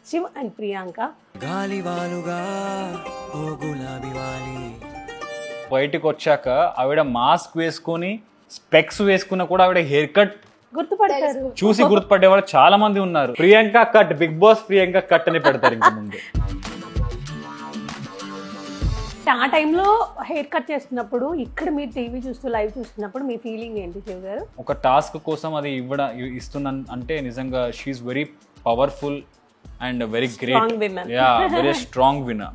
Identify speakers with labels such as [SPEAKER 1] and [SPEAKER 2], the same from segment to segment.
[SPEAKER 1] Shiv and Priyanka.
[SPEAKER 2] బయటకు వచ్చాక ఆవిడ మాస్క్ వేసుకొని స్పెక్స్ వేసుకున్న కూడా ఆవిడ హెయిర్ కట్
[SPEAKER 1] గుర్తుపడతారు,
[SPEAKER 2] చూసి గుర్తుపడే వాళ్ళు చాలా మంది ఉన్నారు. Priyanka cut, Bigg Boss Priyanka cut అని పెడతారు ఇంకా ముందు.
[SPEAKER 1] ఆ టైంలో హెయిర్ కట్ చేస్తున్నప్పుడు ఇక్కడ మీరు టీవీ చూస్తూ లైవ్ చూస్తున్నప్పుడు మీ ఫీలింగ్ ఏంటి శివ్ గారు?
[SPEAKER 2] ఒక టాస్క్ కోసం అది ఇస్తున్నా అంటే నిజంగా she's very powerful and very great, ya very strong winner.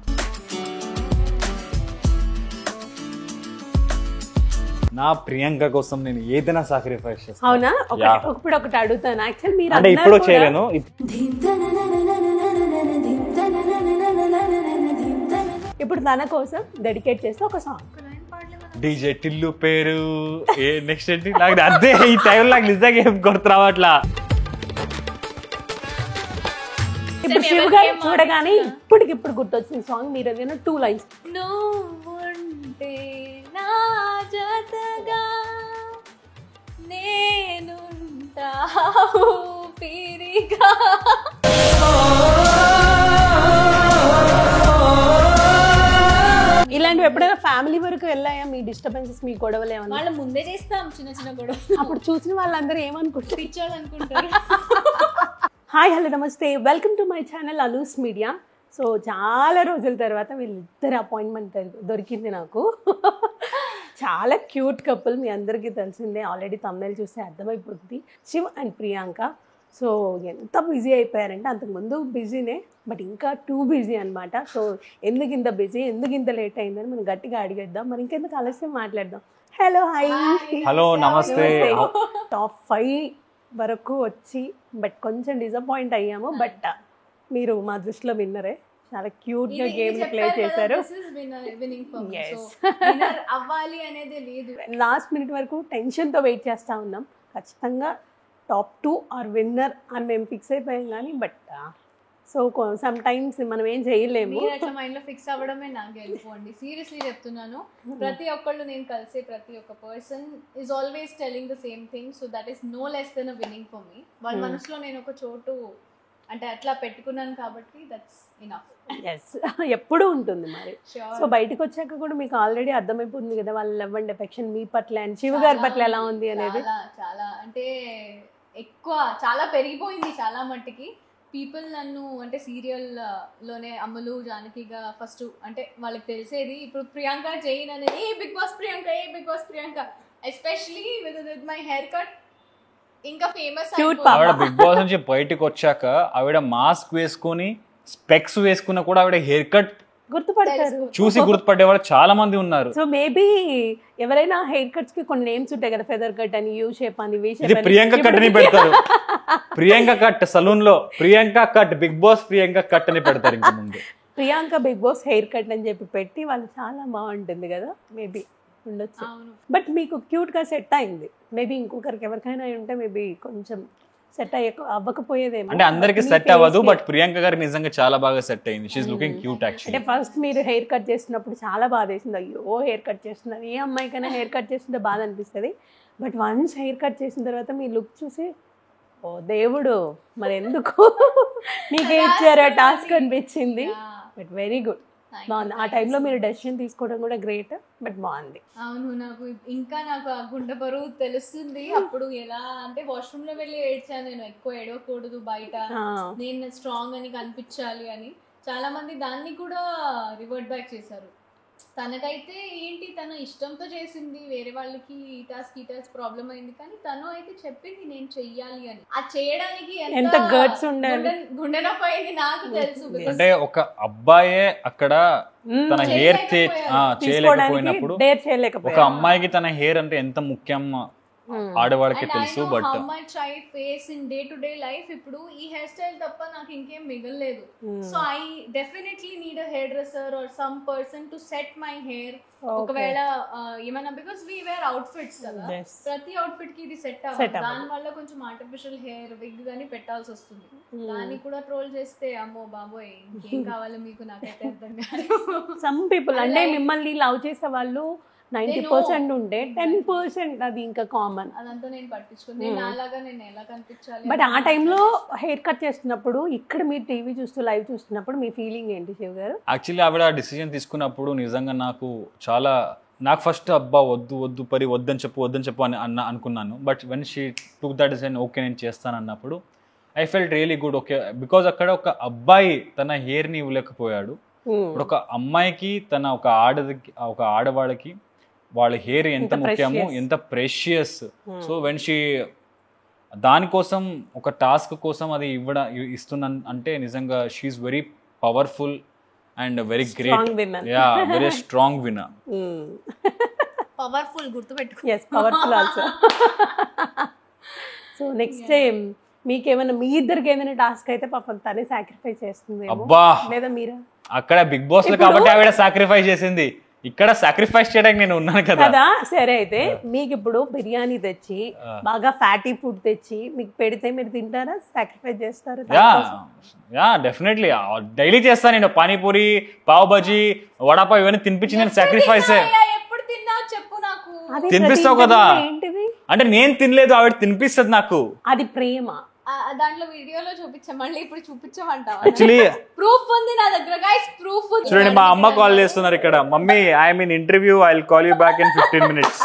[SPEAKER 2] నా ప్రియాంక కోసం నేను ఏదైనా సాక్రిఫైస్ చేస్తాను.
[SPEAKER 1] అవునా? ఇప్పుడు ఒకటి అడుగుతాను, యాక్చువల్ మీరు
[SPEAKER 2] అంటే ఇప్పుడు చేయలేను.
[SPEAKER 1] ఇప్పుడు తన కోసం డెడికేట్ చేస్తే ఒక సాంగ్.
[SPEAKER 2] డీజే టిల్లు పేరు నెక్స్ట్ ఏంటి నాకు అదే ఈ టైంలో నాకు నిజంగా ఏం గుర్తు రావట్లా.
[SPEAKER 1] ఇప్పుడు శివ్ గారు చూడగానే ఇప్పటికిప్పుడు గుర్తొచ్చిన సాంగ్ మీరు ఏదైనా 2 lines.
[SPEAKER 3] నువ్వుంటే నా జతగా నేనుంటా ఊపిరిగా.
[SPEAKER 1] ఇలాంటివి ఎప్పుడైనా ఫ్యామిలీ వరకు వెళ్ళాయా? మీ డిస్టర్బెన్సెస్, మీ గొడవలు ఏమన్నా?
[SPEAKER 3] వాళ్ళ ముందే చేస్తాం చిన్న చిన్న గొడవ.
[SPEAKER 1] అప్పుడు చూసిన వాళ్ళందరూ ఏమనుకుంటారు?
[SPEAKER 3] పిచ్చోళ్ళు అనుకుంటారు.
[SPEAKER 1] హాయ్, హలో, నమస్తే, welcome to my channel Anu's media. So చాలా రోజుల తర్వాత వీళ్ళిద్దరు అపాయింట్మెంట్ దొరికింది నాకు. చాలా క్యూట్ కపుల్, మీ అందరికీ తెలిసిందే, ఆల్రెడీ తమిళ చూస్తే అర్థమైపోతుంది, శివ్ అండ్ ప్రియాంక. సో ఎంత బిజీ అయిపోయారంటే, అంతకుముందు బిజీనే బట్ ఇంకా టూ బిజీ అనమాట. సో ఎందుకు ఇంత బిజీ, ఎందుకు ఇంత లేట్ అయిందని మనం గట్టిగా అడిగేద్దాం. మరి ఇంకెందుకు ఆలస్యం మాట్లాడదాం. హలో, హాయ్,
[SPEAKER 2] హలో, నమస్తే.
[SPEAKER 1] టాప్ 5 వరకు వచ్చి బట్ కొంచెం డిసప్పాయింట్ అయ్యాము. బట్ మీరు మా దృష్టిలో విన్నరే, చాలా క్యూట్ గా గేమ్ ప్లే చేశారు. లాస్ట్ మినిట్ వరకు టెన్షన్ తో వెయిట్ చేస్తా ఉన్నాం. ఖచ్చితంగా టాప్ 2 ఆర్ విన్నర్ అని మేము ఫిక్స్ అయిపోయాం కానీ బట్ సో సమ్ టైమ్స్ మనం ఏం చేయలేము.
[SPEAKER 3] అట్లా మైండ్ లో ఫిక్స్ అవ్వడమే నాకు గెలుపోండి. సీరియస్లీ చెప్తున్నాను, ప్రతి ఒక్కళ్ళు నేను కలిసే ప్రతి ఒక్క person is always telling the same thing. So that is no less then a winning for me. వాళ్ళ మనసులో నేను ఒక చోటు అంటే అట్లా పెట్టుకున్నాను కాబట్టి దట్స్ ఇనఫ్.
[SPEAKER 1] ఎస్, ఎప్పుడు ఉంటుంది మరి. సో బయటకు వచ్చాక కూడా మీకు ఆల్రెడీ అర్థమైపోతుంది కదా వాళ్ళ లవ్ అండ్ ఎఫెక్షన్ మీ పట్ల అండ్ శివ గారి పట్ల ఎలా ఉంది అనేది.
[SPEAKER 3] చాలా అంటే ఎక్కువ చాలా పెరిగిపోయింది చాలా మట్టికి. పీపుల్ నన్ను అంటే సీరియల్ లోనే అమ్ములు జానకిగా ఫస్ట్ అంటే వాళ్ళకి తెలిసేది. ఇప్పుడు ప్రియాంక జైన్ అనేది a Bigg Boss Priyanka, a Bigg Boss Priyanka, especially with my haircut ఇంకా ఫేమస్.
[SPEAKER 2] ఆవిడ బిగ్ బాస్ నుంచి బయటకు వచ్చాక ఆవిడ మాస్క్ వేసుకొని స్పెక్స్ వేసుకున్న కూడా ఆవిడ హెయిర్ కట్
[SPEAKER 1] గుర్తుపడతారు,
[SPEAKER 2] చూసి గుర్తుపడే వాళ్ళు చాలా మంది ఉన్నారు.
[SPEAKER 1] సో మేబీ ఎవరైనా హెయిర్ కట్స్ కి కొన్ని నేమ్స్ ఉంటాయి కదా, ఫెదర్ కట్ అని, యూ షేప్ అని, వి
[SPEAKER 2] ఇది
[SPEAKER 1] షేప్ అని.
[SPEAKER 2] ప్రియాంక కట్ అని పెడతారు. ప్రియాంక కట్ సలూన్ లో Priyanka cut, Bigg Boss Priyanka cut అని పెడతారు ఇంకా ముందు.
[SPEAKER 1] Priyanka Bigg Boss haircut అని చెప్పి పెట్టి వాళ్ళు చాలా బాగుంటుంది కదా, మేబీ ఉండొచ్చు. బట్ మీకు క్యూట్ గా సెట్ అయింది. మేబీ ఇంకొకరికి ఎవరికైనా ఉంటే మేబీ కొంచెం సెట్ అవ్వకపోయేదేమో.
[SPEAKER 2] అంటే అందరికి సెట్ అవ్వదు, బట్ ప్రియాంక గారికి నిజంగా చాలా బాగా సెట్ అయింది. She's looking cute actually.
[SPEAKER 1] అంటే ఫస్ట్ మీరు హెయిర్ కట్ చేస్తున్నప్పుడు చాలా బాధ వేసింది, అయ్యో హెయిర్ కట్ చేస్తున్నారు, ఏ అమ్మాయికైనా హెయిర్ కట్ చేస్తుంటే బాధ అనిపిస్తుంది. బట్ వన్స్ హెయిర్ కట్ చేసిన తర్వాత మీ లుక్ చూసి ఓ దేవుడు మరి ఎందుకు మీకే ఇచ్చారో టాస్క్ అనిపించింది. బట్ వెరీ గుడ్, బాగుంది. ఆ టైంలో మీరు డెసిషన్ తీసుకోవడం కూడా గ్రేట్, బట్ బాగుంది.
[SPEAKER 3] అవును, నాకు ఇంకా నాకు ఆ గుండె బరువు తెలుస్తుంది. అప్పుడు ఎలా అంటే వాష్రూమ్ లో వెళ్ళి ఏడ్చాను. నేను ఎక్కువ ఏడవకూడదు, బయట నేను స్ట్రాంగ్ అని కనిపించాలి అని. చాలా మంది దాన్ని కూడా రివర్ట్ బ్యాక్ చేశారు. తనకైతే ఏంటి తన ఇష్టంతో చేసింది, వేరే వాళ్ళకి ఈ టాస్క్ ప్రాబ్లం అయింది, కానీ తను అయితే చెప్పింది నేను చెయ్యాలి అని. ఆ చేయడానికి
[SPEAKER 1] ఎంత గట్స్ ఉండాలి,
[SPEAKER 3] గుండె నొప్పి అయింది నాకు తెలుసు.
[SPEAKER 2] అంటే ఒక అబ్బాయే అక్కడ తన హెయిర్ చేయలేకపోయినప్పుడు ఒక అమ్మాయికి తన హెయిర్ అంటే ఎంత ముఖ్యం ఆడవాళ్ళకి తెలుసు. బట్
[SPEAKER 3] అమ్మాయి try face in day to day life. ఇప్పుడు ఈ హెయిర్ స్టైల్ తప్ప నాకు ఇంకేం మిగలలేదు. So I definitely need a hairdresser or some person to set my hair. ఒకవేళ ఏమన్నా బికాస్ వీ వేర్ అవుట్ఫిట్స్ కదా, ప్రతి అవుట్ఫిట్ కి ఇది సెట్ అవ్వదు. దాని వల్ల కొంచెం ఆర్టిఫిషియల్ హెయిర్ విగ్ గానీ పెట్టాల్సి వస్తుంది. దాన్ని కూడా ట్రోల్ చేస్తే అమ్మో బాబోయ్ ఇంకేం కావాలి మీకు, నాకైతే అర్థం కాదు.
[SPEAKER 1] సమ్ పీపుల్ అంటే మిమ్మల్ని లవ్ చేసే వాళ్ళు 90% ఉంటే 10% అది ఇంకా కామన్.
[SPEAKER 3] అదంతా నేను పట్టించుకుని నేను అలాగా నేను ఎలా కనిపించాలి.
[SPEAKER 1] బట్ ఆ టైంలో హెయిర్ కట్ చేస్తున్నప్పుడు ఇక్కడ మీరు టీవీ చూస్తూ లైవ్ చూస్తున్నప్పుడు మీ ఫీలింగ్ ఏంటి శివ్ గారు?
[SPEAKER 2] యాక్చువల్లీ ఆవిడ డిసిజన్ తీసుకున్నప్పుడు నిజంగా నాకు ఫస్ట్ అబ్బా వద్దు పరి వద్దని చెప్పు అని అనుకున్నాను. But when she took that decision, okay నేను చేస్తాను అన్నప్పుడు I felt really good. Okay, because అక్కడ ఒక అబ్బాయి తన హెయిర్ని ఇవ్వలేకపోయాడు. ఇప్పుడు ఒక అమ్మాయికి ఒక ఆడవాళ్ళకి వాళ్ళ హెయిర్ ఎంత ముఖ్యమో, ఎంత ప్రెషియస్. సో వెన్ షీ దానికోసం ఒక టాస్క్ కోసం అది ఇస్తున్నా అంటే నిజంగా she's very powerful and very great. Very strong winner.
[SPEAKER 3] Powerful గుర్తుపెట్టుకో.
[SPEAKER 1] yes, powerful also. So next time మీకేమైనా మీ ఇద్దరికి ఏమైనా టాస్క్ అయితే పాపం తనే సాక్రిఫైస్ చేస్తుంది
[SPEAKER 2] అబ్బా,
[SPEAKER 1] లేదా మీరా?
[SPEAKER 2] అక్కడ బిగ్ బాస్ లో కాబట్టి ఆవిడ సాక్రిఫైస్ చేసింది, ఇక్కడ సాక్రిఫైస్ చేయడానికి నేను ఉన్నాను కదా.
[SPEAKER 1] సరే, అయితే మీకు ఇప్పుడు బిర్యానీ తెచ్చి బాగా ఫ్యాటీ ఫుడ్ తెచ్చి మీకు పెడితే మీరు తింటారా, సాక్రిఫైస్ చేస్తారా?
[SPEAKER 2] యా డెఫినెట్లీ డైలీ చేస్తాను నేను. పానీపూరి, పావ్ బజీ, వడాపావ్ ఇవన్నీ తినిపించి నేను సాక్రిఫైస్.
[SPEAKER 3] ఎప్పుడు తిన్నావు చెప్పు నాకు.
[SPEAKER 2] తినిపిస్తావు కదా.
[SPEAKER 1] ఏంటిది
[SPEAKER 2] అంటే నేను తినలేదు, ఆవిడ తినిపిస్తుంది నాకు.
[SPEAKER 1] అది ప్రేమ.
[SPEAKER 3] దాంట్లో వీడియోలో చూపించా, మళ్ళీ ఇప్పుడు చూపించమంటావా?
[SPEAKER 2] యాక్చువల్లీ
[SPEAKER 3] ప్రూఫ్ ఉంది నా దగ్గర గైస్, ప్రూఫ్ ఉంది.
[SPEAKER 2] చూడండి, మా అమ్మ కాల్ చేస్తున్నారు ఇక్కడ. Mummy, I mean interview, I will call you back in 15 minutes.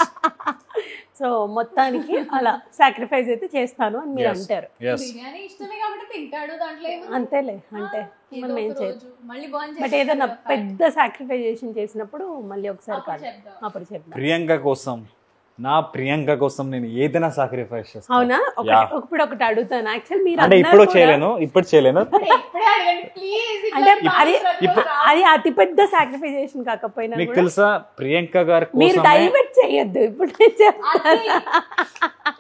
[SPEAKER 1] So మొత్తానికి అలా సాక్రిఫైస్ అయితే చేస్తాను అని మీరు అంటారు.
[SPEAKER 3] బిర్యానీ ఇష్టమే కాబట్టి తింటాడు, దాంట్లో
[SPEAKER 1] అంతేలే. అంటే మనం ఏం చేయదు.
[SPEAKER 3] మళ్ళీ బాగుంది.
[SPEAKER 1] బట్ ఏదైనా పెద్ద సాక్రిఫైజేషన్ చేసినప్పుడు మళ్ళీ ఒకసారి కాదు, అప్పుడు చెప్తాను.
[SPEAKER 2] ప్రియాంక కోసం నేను ఏదైనా సాక్రిఫైస్ చేస్తాను.
[SPEAKER 1] అవునా? ఇప్పుడు ఒకటి అడుగుతాను. యాక్చువల్ మీరు
[SPEAKER 2] అంటే ఇప్పుడు చేయలేను.
[SPEAKER 1] అంటే అది అతి పెద్ద సాక్రిఫైజేషన్ కాకపోయినా
[SPEAKER 2] మీకు తెలుసా, ప్రియాంక గారు
[SPEAKER 1] మీరు డైవర్ట్ చేయొద్దు. ఇప్పుడు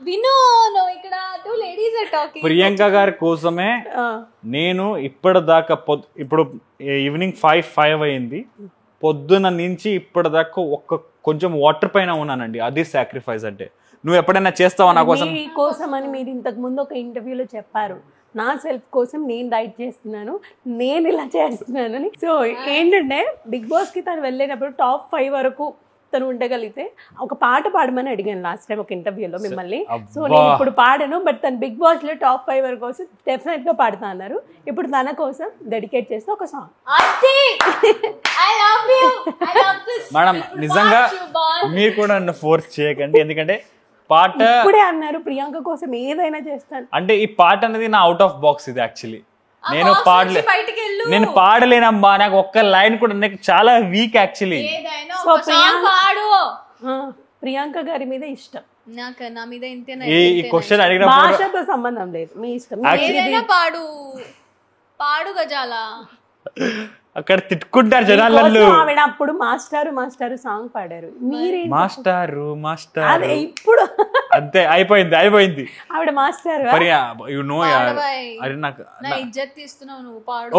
[SPEAKER 3] విను, ఇక్కడ two ladies are talking.
[SPEAKER 2] Priyanka గారి కోసమే నేను ఇప్పటిదాకా ఇప్పుడు ఈవినింగ్ 5 అయింది, పొద్దున నుంచి ఇప్పటిదాకా కొంచెం వాటర్ పైన ఉన్నానండి. అది సాక్రిఫైస్ అంటే. నువ్వు ఎప్పుడైనా చేస్తావా నా కోసం?
[SPEAKER 1] మీ కోసం అని మీరు ఇంతకు ముందు ఒక ఇంటర్వ్యూలో చెప్పారు, నా సెల్ఫ్ కోసం నేను డైట్ చేస్తున్నాను, నేను ఇలా చేస్తున్నాను అని. సో ఏంటంటే బిగ్ బాస్కి తను వెళ్ళేటప్పుడు టాప్ 5 వరకు తను ఉండగలిగితే ఒక పాట పాడమని అడిగాను లాస్ట్ టైం ఒక ఇంటర్వ్యూలో మిమ్మల్ని. సో నేను ఇప్పుడు పాడాను, బట్ తను బిగ్ బాస్ లో టాప్ 5 వరకు కోసం డెఫినెట్ గా పాడుతా అన్నారు. ఇప్పుడు తన కోసం డెడికేట్ చేస్తే ఒక సాంగ్.
[SPEAKER 2] మేడం నిజంగా మీరు కూడా నన్ను ఫోర్స్ చేయకండి, ఎందుకంటే పాట
[SPEAKER 1] ఇప్పుడే అన్నారు ప్రియాంక కోసం ఏదైనా చేస్తాను
[SPEAKER 2] అంటే. ఈ పాట అనేది నా అవుట్ ఆఫ్ బాక్స్. ఇది యాక్చువల్లీ నేను పాడలేనమ్మా, నాకు ఒక్క లైన్ కూడా నాకు చాలా వీక్ యాక్చువల్లీ.
[SPEAKER 1] ప్రియాంక గారి మీద ఇష్టం,
[SPEAKER 3] నా మీద
[SPEAKER 2] ఈ క్వశ్చన్ అడిగిన
[SPEAKER 1] భాషతో సంబంధం లేదు, మీ ఇష్టం.
[SPEAKER 3] పాడు గజాల
[SPEAKER 2] అక్కడ తిట్టుకుంటారు జనాలు.
[SPEAKER 1] ఆవిడ అప్పుడు మాస్టారు సాంగ్ పాడారు, మీరే
[SPEAKER 2] మాస్టారు
[SPEAKER 1] అదే ఇప్పుడు
[SPEAKER 2] అంతే అయిపోయింది.
[SPEAKER 1] ఆవిడ మాస్టర్.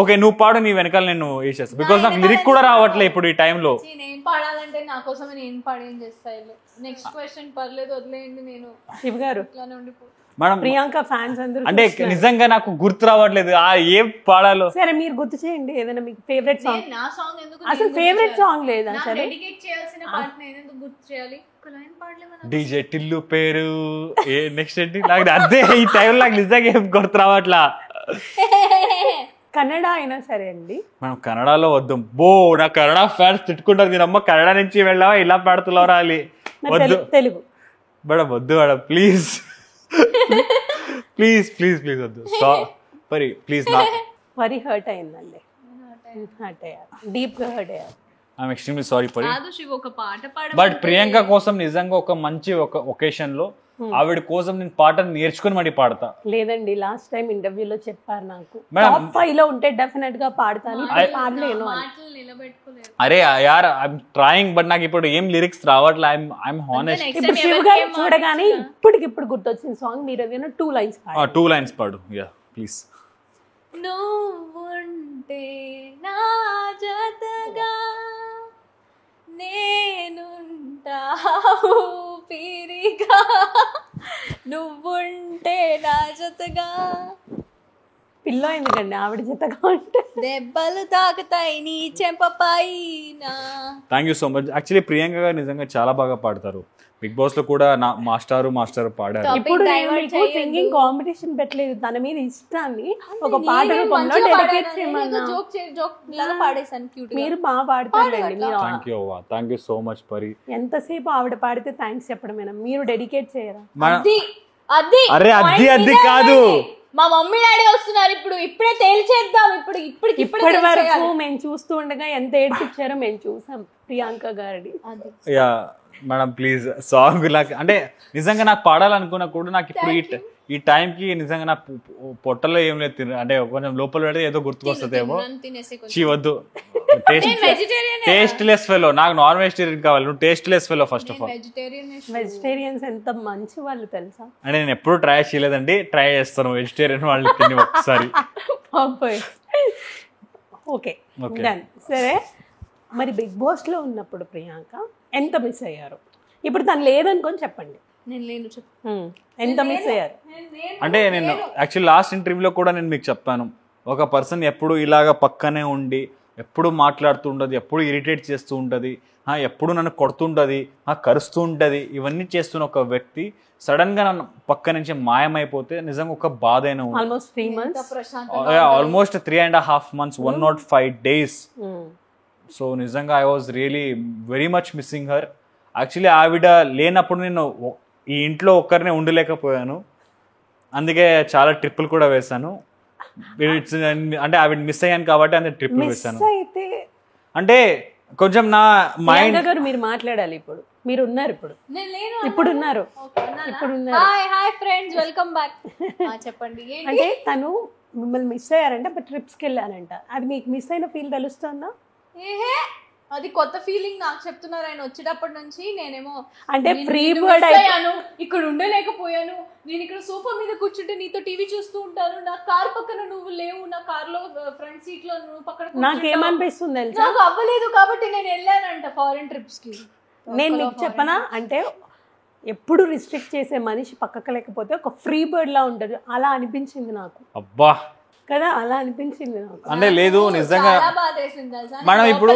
[SPEAKER 2] ఓకే, నువ్వు పాడు, నీ వెనకాల నేను వేసేస్తా. బికాస్ నాకు లిరిక్ కూడా రావట్లే ఇప్పుడు ఈ టైంలో.
[SPEAKER 3] నేను పాడాలంటే నా కోసం నేను పాడేం చేస్తాను. నెక్స్ట్ క్వశ్చన్ పర్లేదు, వదిలేయండి. నేను
[SPEAKER 1] శివ్ గారు
[SPEAKER 2] మేడం
[SPEAKER 1] ప్రియాంక ఫ్యాన్స్ అందరూ
[SPEAKER 2] అంటే నిజంగా నాకు గుర్తు రావట్లేదు ఏం పాడాలో.
[SPEAKER 1] సరే మీరు గుర్తు చేయండి ఏదైనా మీకు ఫేవరెట్ సాంగ్.
[SPEAKER 3] నా సాంగ్ ఎందుకు,
[SPEAKER 1] అసలు ఫేవరెట్ సాంగ్ లేదా? సరే
[SPEAKER 3] డెడికేట్ చేయాల్సిన పాట నేను ఎందుకు గుర్తు చేయాలి? ఒక లైన్ పాడలేమన్నా.
[SPEAKER 2] డీజే టిల్లు పేరు నెక్స్ట్ ఏంటి నాకు అదే ఈ టైంలో నాకు నిజంగా ఏం గుర్తు రావట్లా.
[SPEAKER 1] కన్నడ అయినా సరే అండి.
[SPEAKER 2] మనం కన్నడలో వద్దాం. నా కన్నడ ఫ్యాన్స్ తిట్టుకుంటారు, దీనమ్మ కన్నడ నుంచి వెళ్ళావా ఇలా పాడుతున్నావు రాలి. వద్దు
[SPEAKER 1] తెలుగు
[SPEAKER 2] మేడం, వద్దు మేడం, ప్లీజ్ ప్లీజ్ వద్దు. ప్లీజ్
[SPEAKER 1] వరి హర్ట్ అయిందండి, హర్ట్ అయ్యారు, డీప్ గా హర్ట్ అయ్యారు.
[SPEAKER 2] ఐఎమ్ ఎక్స్ట్రీమ్లీ సారీ పరి.
[SPEAKER 3] ఒక పాట
[SPEAKER 2] బట్ ప్రియాంక కోసం నిజంగా ఒక మంచి ఒకేషన్ లో ఆవిడ కోసం నేను పాటను నేర్చుకుని మరి పాడతా.
[SPEAKER 1] లేదండి, లాస్ట్ టైం ఇంటర్వ్యూలో చెప్పారు నాకు టాప్ 5 లో ఉంటే డెఫినెట్ గా పాడతాను, పాడలేను అని.
[SPEAKER 2] అరే యార్ ఐఎమ్ ట్రైయింగ్, బట్ నాకు ఇప్పుడు ఏం లిరిక్స్ రావట్లే. I'm honest.
[SPEAKER 1] ఇప్పుడు శివ్ గారు చూడగానే ఇప్పటికిప్పుడు గుర్తొచ్చిన సాంగ్ మీరు ఏదైనా 2 lines పాడు.
[SPEAKER 2] 2 lines పాడు. Yeah please.
[SPEAKER 3] నువ్వుంటే నా జతగా నేనుంటా ఊపిరిగా, నువ్వుంటే నా జతగా
[SPEAKER 1] పిల్లో ఎందుకండి ఆవిడ జతగా ఉంటే
[SPEAKER 3] దెబ్బలు తాకుతాయి నీ చెంపపై
[SPEAKER 2] thank you so much. Actually Priyanka garu నిజంగా చాలా బాగా పాడతారు. బిగ్ బాస్ లో కూడా నా మాస్టర్ పాడారు.
[SPEAKER 1] ఇప్పుడు నేను మీకు సింగింగ్ కాంపిటీషన్ పెట్టలేదు, తన మీద ఇష్టాన్ని ఒక పాట రూపంలో డెడికేట్ చేయమన్నా.
[SPEAKER 3] పాడేసాను క్యూట్.
[SPEAKER 1] మీరు బాగా పాడతారండి. మీరు
[SPEAKER 2] థ్యాంక్ యూ సో మచ్ పరి.
[SPEAKER 1] ఎంతసేపు ఆవిడ పాడితే థ్యాంక్స్ చెప్పడమేనా, మీరు డెడికేట్ చేయరా?
[SPEAKER 2] అరే అది కాదు,
[SPEAKER 3] మా మమ్మీ డాడీ వస్తున్నారు ఇప్పుడు, ఇప్పుడే తేల్చేద్దాం.
[SPEAKER 1] ఇప్పటి వరకు మేము చూస్తూ ఉండగా ఎంత ఏడ్పించారో మేము చూసాం ప్రియాంక గారిని.
[SPEAKER 2] యా మేడం ప్లీజ్ సాంగ్ నాకు అంటే నిజంగా నాకు పాడాలనుకున్నా కూడా నాకు ఇప్పుడు ఈ టైంకి నిజంగా నా పొట్టలో ఏం లేదు, అంటే కొంచెం లోపల పెడితే ఏదో గుర్తుకొస్తుందేమో. వద్దు, టేస్ట్ లెస్ ఫెలో. నాకు నాన్ వెజిటేరియన్ కావాలి, నువ్వు taste less fellow. First of all
[SPEAKER 1] vegetarians ఎంత మంచి వాళ్ళు తెలుసా?
[SPEAKER 2] అంటే నేను ఎప్పుడు ట్రై చేయలేదండి, ట్రై చేస్తాను వెజిటేరియన్ వాళ్ళు తిని ఒకసారి.
[SPEAKER 1] Okay done. సరే, మరి బిగ్ బాస్ లో ఉన్నప్పుడు ప్రియాంక ఎంత మిస్ అయ్యారు? ఇప్పుడు తను లేదనుకొని చెప్పండి.
[SPEAKER 3] నేను లేను,
[SPEAKER 1] ఎంత మిస్ అయ్యారు?
[SPEAKER 2] అంటే నేను యాక్చువల్లీ లాస్ట్ ఇంటర్వ్యూలో కూడా నేను మీకు చెప్పాను, ఒక పర్సన్ ఎప్పుడు ఇలాగ పక్కనే ఉండి ఎప్పుడు మాట్లాడుతూ ఉంటుంది, ఎప్పుడు ఇరిటేట్ చేస్తూ ఉంటుంది, ఎప్పుడు నన్ను కొడుతుంటుంది, కరుస్తూ ఉంటుంది, ఇవన్నీ చేస్తున్న ఒక వ్యక్తి సడన్ గా నన్ను పక్క నుంచి మాయమైపోతే నిజంగా ఒక బాధ అయినా ఉంది. Almost 3.5 months, 105 days. సో నిజంగా I was really very much missing her. Actually ఆవిడ లేనప్పుడు నేను ఈ ఇంట్లో ఒక్కరినే ఉండలేకపోయాను, అందుకే చాలా ట్రిప్పులు కూడా వేశాను. అంటే ఆవిడ మిస్ అయ్యాను కాబట్టి అంతే ట్రిప్పులు వేశాను. అంటే కొంచెం నా మైండ్
[SPEAKER 1] గారు మీరు మాట్లాడాలి. ఇప్పుడు మీరు ఉన్నారు, ఇప్పుడు ఉన్నారు.
[SPEAKER 3] Hi friends, welcome back. చెప్పండి.
[SPEAKER 1] అంటే తను మిమ్మల్ని మిస్ అయ్యారంట, బట్ ట్రిప్స్కి వెళ్ళారంట. అది మీకు మిస్ అయిన ఫీల్ తెలుస్తుందా?
[SPEAKER 3] అది కొత్త ఫీలింగ్ నాకు చెప్తున్నారు ఆయన వచ్చేటప్పటి నుంచి. నేనేమో
[SPEAKER 1] అంటే ఫ్రీ బర్డ్
[SPEAKER 3] అయ్యాను, ఇక్కడ ఉండలేకపోయాను, నేను ఇక్కడ సోఫా మీద కూర్చుంటే నీతో టీవీ చూస్తూ ఉంటాను, నా కార్ పక్కన నువ్వు లేవు, నా కార్ లో ఫ్రంట్ సీట్ లో నువ్వు పక్కన.
[SPEAKER 1] నాకేమనిపిస్తుంది తెలుసా,
[SPEAKER 3] నాకు అవ్వలేదు కాబట్టి నేను వెళ్ళానంట ఫారెన్ ట్రిప్స్ కి.
[SPEAKER 1] నేను నీకు చెప్పనా, అంటే ఎప్పుడు రిస్ట్రిక్ట్ చేసే మనిషి పక్కకు లేకపోతే ఒక ఫ్రీ బర్డ్ లా ఉంటది, అలా అనిపించింది నాకు.
[SPEAKER 2] అబ్బా
[SPEAKER 1] కదా, అలా అనిపించింది నాకు.
[SPEAKER 2] అంటే లేదు నిజంగా
[SPEAKER 3] మనం ఇప్పుడు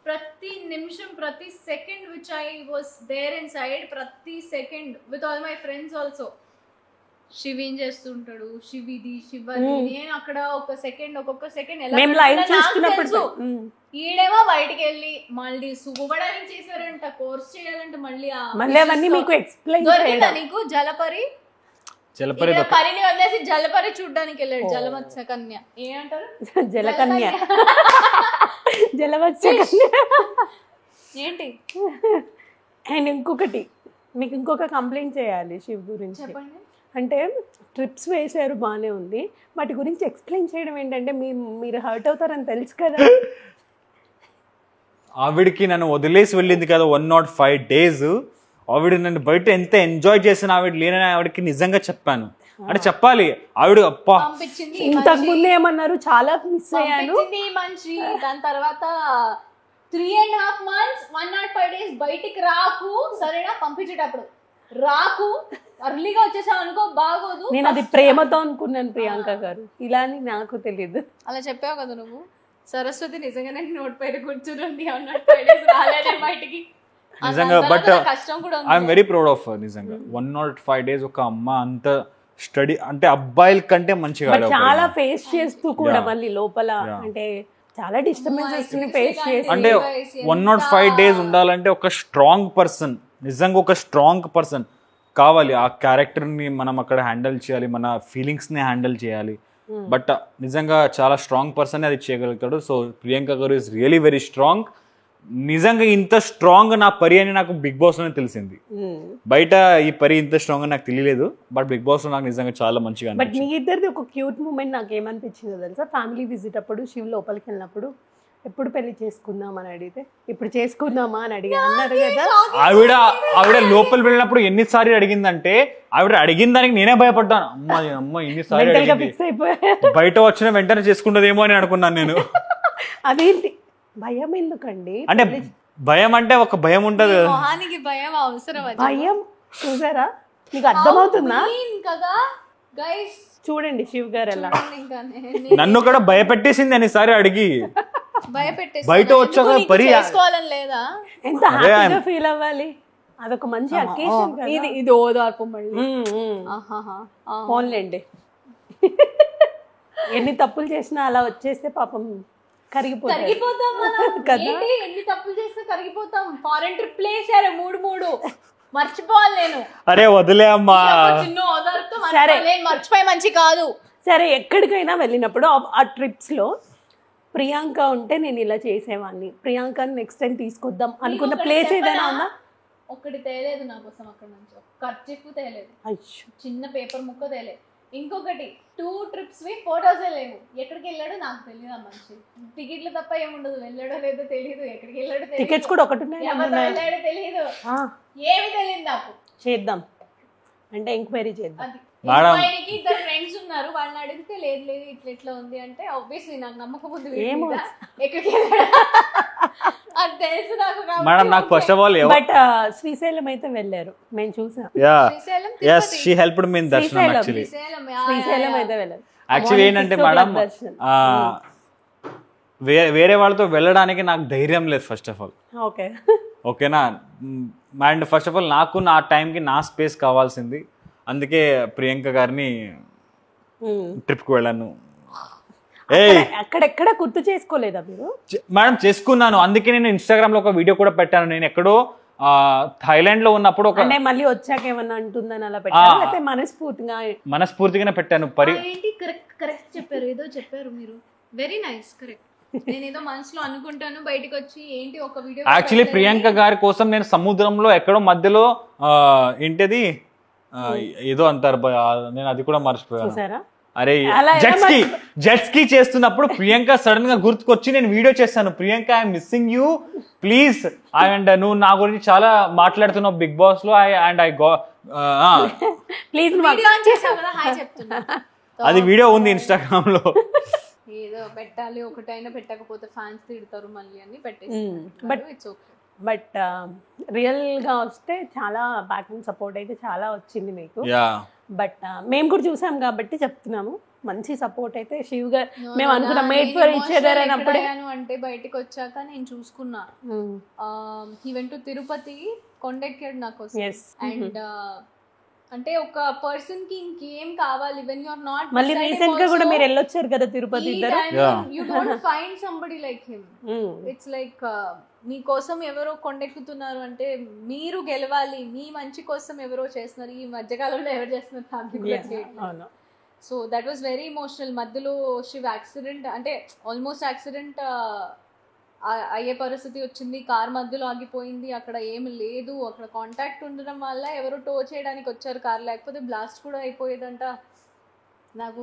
[SPEAKER 3] ప్రతి నిమిషం, ప్రతి second which I was there inside, ప్రతి second with all my friends also. Shiv ఏం చేస్తుంటాడు, శివిది శివది, నేను అక్కడ ఒక సెకండ్ ఒక్కొక్క సెకండ్ ఎలా ఈడేమో బయటికి వెళ్ళి మళ్ళీ సుబ్బడానికి చేశారంట, కోర్స్ చేయాలంట, మళ్ళీ అవన్నీ మీకు ఎక్స్ప్లెయిన్ దొరికిందా నీకు? పరిని వదిలేసి జలపరి చూడ్డానికి వెళ్ళాడు, జలమత్స్య కన్య. ఏమంటారు?
[SPEAKER 1] జలకన్య, జలమత్స్య కన్య
[SPEAKER 3] ఏంటి?
[SPEAKER 1] అండ్ ఇంకొకటి మీకు ఇంకొక కంప్లైంట్ చేయాలి శివ్ గురించి.
[SPEAKER 3] చెప్పండి.
[SPEAKER 1] అంటే ట్రిప్స్ వేసారు బాగానే ఉంది, వాటి గురించి ఎక్స్ప్లెయిన్ చేయడం ఏంటంటే మీరు హర్ట్ అవుతారని తెలుసు కదా.
[SPEAKER 2] ఆవిడికి నన్ను వదిలేసి వెళ్ళింది కదా 105 days. ఆవిడ నన్ను బయట ఎంత ఎంజాయ్ చేసిన ఆవిడ లేనని ఆవిడకి నిజంగా చెప్పాను. అంటే చెప్పాలి, ఆవిడ అప్పా
[SPEAKER 1] ఇంతకు ముందు ఏమన్నారు, చాలా మిస్ అయ్యాను
[SPEAKER 3] మనిషి. దాని తర్వాత 3.5 months 105 days బయటికి రాకు, సరేనా? పంపించేటప్పుడు రాకు, అర్లీగా వచ్చేసావు అనుకో, బాగోదు.
[SPEAKER 1] నేను అది ప్రేమతో అనుకున్నాను ప్రియాంక గారు, ఇలా అని నాకు తెలియదు.
[SPEAKER 3] అలా చెప్పావు కదా నువ్వు. సరస్వతి నిజంగానే నోట్ పైన కూర్చుంది 105 days రాలేదే బయటికి.
[SPEAKER 2] నిజంగా but I'm very proud of నిజంగా 105 days ఒక అమ్మ అంత స్టడీ, అంటే అబ్బాయిల కంటే మంచిగా
[SPEAKER 1] చాలా ఫేస్ చేస్తూ కూడా మళ్ళీ లోపల అంటే చాలా డిస్టర్బెన్సెస్ ని ఫేస్ చేసి.
[SPEAKER 2] అంటే 105 days ఉండాలంటే ఒక స్ట్రాంగ్ పర్సన్, నిజంగా ఒక స్ట్రాంగ్ పర్సన్ కావాలి. ఆ క్యారెక్టర్ ని మనం అక్కడ హ్యాండిల్ చేయాలి, మన ఫీలింగ్స్ ని హ్యాండిల్ చేయాలి. బట్ నిజంగా చాలా స్ట్రాంగ్ పర్సన్ అది చేయగలుగుతాడు. సో ప్రియాంక గారు ఇస్ రియలీ వెరీ స్ట్రాంగ్. నిజంగా ఇంత స్ట్రాంగ్ నా పరి అని నాకు బిగ్ బాస్ లోనే తెలిసింది. బయట ఈ పరి ఇంత స్ట్రాంగ్ అని నాకు తెలియలేదు, బట్ బిగ్ బాస్ లో నాకు నిజంగా చాలా మంచిగా.
[SPEAKER 1] బట్ మీ ఇద్దరిది ఒక క్యూట్ మూమెంట్ నాకు ఏమనిపించిందో తెలుసా, ఫ్యామిలీ విజిట్ అప్పుడు శివ్ లోపలికి వెళ్ళినప్పుడు ఎప్పుడు పెళ్లి చేసుకుందాం అని అడిగితే ఇప్పుడు చేసుకుందామా అని అన్నారు కదా.
[SPEAKER 2] ఆవిడ లోపల వెళ్ళినప్పుడు ఎన్నిసార్లు అడిగిందంటే, ఆవిడ అడిగిన దానికి నేనే భయపడ్డాను. అమ్మ ఎన్నిసార్లు
[SPEAKER 1] ఫిక్స్ అయిపోయా,
[SPEAKER 2] బయట వచ్చిన వెంటనే చేసుకుంటదేమో అని అనుకున్నాను నేను.
[SPEAKER 1] అదేంటి భయం ఎందుకండి?
[SPEAKER 2] అంటే భయం అంటే ఒక భయం ఉంటది,
[SPEAKER 3] భయం అవసరం.
[SPEAKER 1] భయం చూసారా, మీకు అర్థమవుతుందా
[SPEAKER 3] కదా గైస్?
[SPEAKER 1] చూడండి శివ్ గారు ఎలా
[SPEAKER 3] ఇంకా
[SPEAKER 2] నన్ను కూడా భయపెట్టేసింది అనిసారి అడిగి
[SPEAKER 3] భయపెట్టేసి
[SPEAKER 2] బయట వచ్చాక పరి
[SPEAKER 3] చేసుకోవాలని లేదా?
[SPEAKER 1] ఎంత హ్యాపీగా ఫీల్ అవ్వాలి, అదొక మంచి అకేషన్ కదా.
[SPEAKER 3] ఇది ఓదార్పు మళ్ళీ.
[SPEAKER 1] ఫోన్లేండి ఎన్ని తప్పులు చేసినా అలా వచ్చేస్తే పాపం
[SPEAKER 3] కరిగిపోతాం మనం. ఏంటి, ఎన్ని తప్పులు చేస్తే కరిగిపోతాం. ఫారెన్ ట్రిప్ వేసారు 3 మర్చిపోవాలి నేను.
[SPEAKER 2] అరే వదిలే అమ్మా.
[SPEAKER 3] చిన్న ఓదార్పుతో మర్చిపోయి మంచి కాదు.
[SPEAKER 1] సరే, ఎక్కడికైనా వెళ్ళినప్పుడు ఆ ట్రిప్స్ లో ప్రియాంక ఉంటే నేను ఇలా చేసేవాడిని, ప్రియాంకని నెక్స్ట్ టైం తీసుకొద్దాం అనుకున్న ప్లేస్ ఏదైనా ఉందా?
[SPEAKER 3] ఒకటి తేలేదు నా కోసం అక్కడ నుంచి, ఒక ఖర్చు తేలేదు, చిన్న పేపర్ ముక్క తేలేదు. ఇంకొకటి 2 trips ఫోటోసే లేవు. ఎక్కడికి వెళ్ళాడో నాకు తెలియదు. ఆ మనిషి టికెట్లు తప్ప ఏముండదు, వెళ్ళాడో లేదో తెలియదు, ఎక్కడికి వెళ్ళాడో తెలియదు,
[SPEAKER 1] టికెట్స్ కూడా ఒకటి ఉన్నాయి,
[SPEAKER 3] వెళ్ళాడో తెలియదు, ఏమి తెలియదు నాకు.
[SPEAKER 1] చేద్దాం అంటే ఎంక్వైరీ చేద్దాం.
[SPEAKER 3] ఆయనకి 2 friends ఉన్నారు, వాళ్ళని అడిగితే లేదు లేదు ఇట్లా ఉంది అంటే ఆబ్వియస్లీ నాకు నమ్మకం ఉంది ఎక్కడికి అది తెలుసు నాకు.
[SPEAKER 2] మేడం నాకు first of all
[SPEAKER 1] but Srisailam అయితే వెళ్ళారు, మేము చూసాం.
[SPEAKER 2] షీ హెల్ప్డ్ మీ ఇన్ దర్శనం. యాక్చువల్లీ
[SPEAKER 1] శ్రీశైలం అయితే వెళ్ళారు.
[SPEAKER 2] యాక్చువల్లీ ఏంటంటే మేడం వేరే వాళ్ళతో వెళ్ళడానికి నాకు ధైర్యం లేదు ఫస్ట్ ఆఫ్ ఆల్. ఓకేనా, అండ్ ఫస్ట్ ఆఫ్ ఆల్ నాకు నా టైంకి నా స్పేస్ కావాల్సింది. అందుకే ప్రియాంక గారిని ట్రిప్కి వెళ్ళాను.
[SPEAKER 1] అక్కడెక్కడ గుర్తు చేసుకోలేదా మీరు?
[SPEAKER 2] మేడం చేసుకున్నాను, అందుకే నేను ఇన్స్టాగ్రామ్ లో ఒక వీడియో కూడా పెట్టాను. నేను ఎక్కడో థాయిలాండ్ లో ఉన్నప్పుడు ఒక
[SPEAKER 1] మళ్ళీ వచ్చాక ఏమన్నా అంటుందని అలా పెట్టాను,
[SPEAKER 2] మనస్ఫూర్తిగానే పెట్టాను.
[SPEAKER 3] కరెక్ట్ చెప్పారు, ఏదో చెప్పారు మీరు. Very nice, correct. నేను ఏదో మనసులో అనుకుంటాను, బయటకు వచ్చి ఏంటి ఒక వీడియో.
[SPEAKER 2] యాక్చువల్లీ ప్రియాంక గారి కోసం నేను సముద్రంలో ఎక్కడో మధ్యలో ఏంటిది ఏదో అంటారు, నేను అది కూడా మర్చిపోయాను. అరే జెట్ స్కీ చేస్తున్నప్పుడు ప్రియాంక సడన్ గా గుర్తుకొచ్చి నేను వీడియో చేస్తాను, Priyanka I'm missing you please, and నువ్వు నా గురించి చాలా మాట్లాడుతున్నావు బిగ్ బాస్ లో, అండ్ ఐ గో
[SPEAKER 1] ప్లీజ్
[SPEAKER 2] అది వీడియో ఉంది ఇన్స్టాగ్రామ్ లో.
[SPEAKER 3] ఏదో పెట్టాలి, ఒకటైనా పెట్టకపోతే ఫ్యాన్స్ తిడతారు మళ్ళీ అని పెట్టేసి.
[SPEAKER 1] బట్ రియల్ గా వస్తే చాలా బ్యాక్ అండ్ సపోర్ట్ అయితే చాలా వచ్చింది మీకు. బట్ మేము కూడా చూసాం కాబట్టి చెప్తున్నాము, మంచి సపోర్ట్ అయితే శివ్ గారు. మేము అనుకున్నాం మేడ్ ఫర్ ఈచ్ అదర్ అన్నప్పుడే.
[SPEAKER 3] అంటే బయటకు వచ్చాక నేను చూసుకున్నా, హీ వెంట్ టు తిరుపతి, కొండెక్కాడు నా కోసం. అండ్ అంటే ఒక పర్సన్ కి ఇంకేం కావాలి, వెన్ యు ఆర్ నాట్.
[SPEAKER 1] మళ్ళీ రీసెంట్ గా కూడా మీరు వెళ్ళొచ్చారు కదా తిరుపతి ఇద్దరు.
[SPEAKER 3] You don't find somebody like him. It's like మీకోసం ఎవరో కొండెక్కుతున్నారు అంటే మీరు గెలవాలి, మీ మంచి కోసం ఎవరో చేస్తున్నారు. ఈ మధ్యకాలంలో ఎవరు చేస్తున్నారు? So that was very emotional. మధ్యలో శివ్ యాక్సిడెంట్, అంటే ఆల్మోస్ట్ యాక్సిడెంట్ అయ్యే పరిస్థితి వచ్చింది, కార్ మధ్యలో ఆగిపోయింది, అక్కడ ఏమి లేదు, అక్కడ కాంటాక్ట్ ఉండడం వల్ల ఎవరో టో చేయడానికి వచ్చారు కార్, లేకపోతే బ్లాస్ట్ కూడా అయిపోయేదంట. నాకు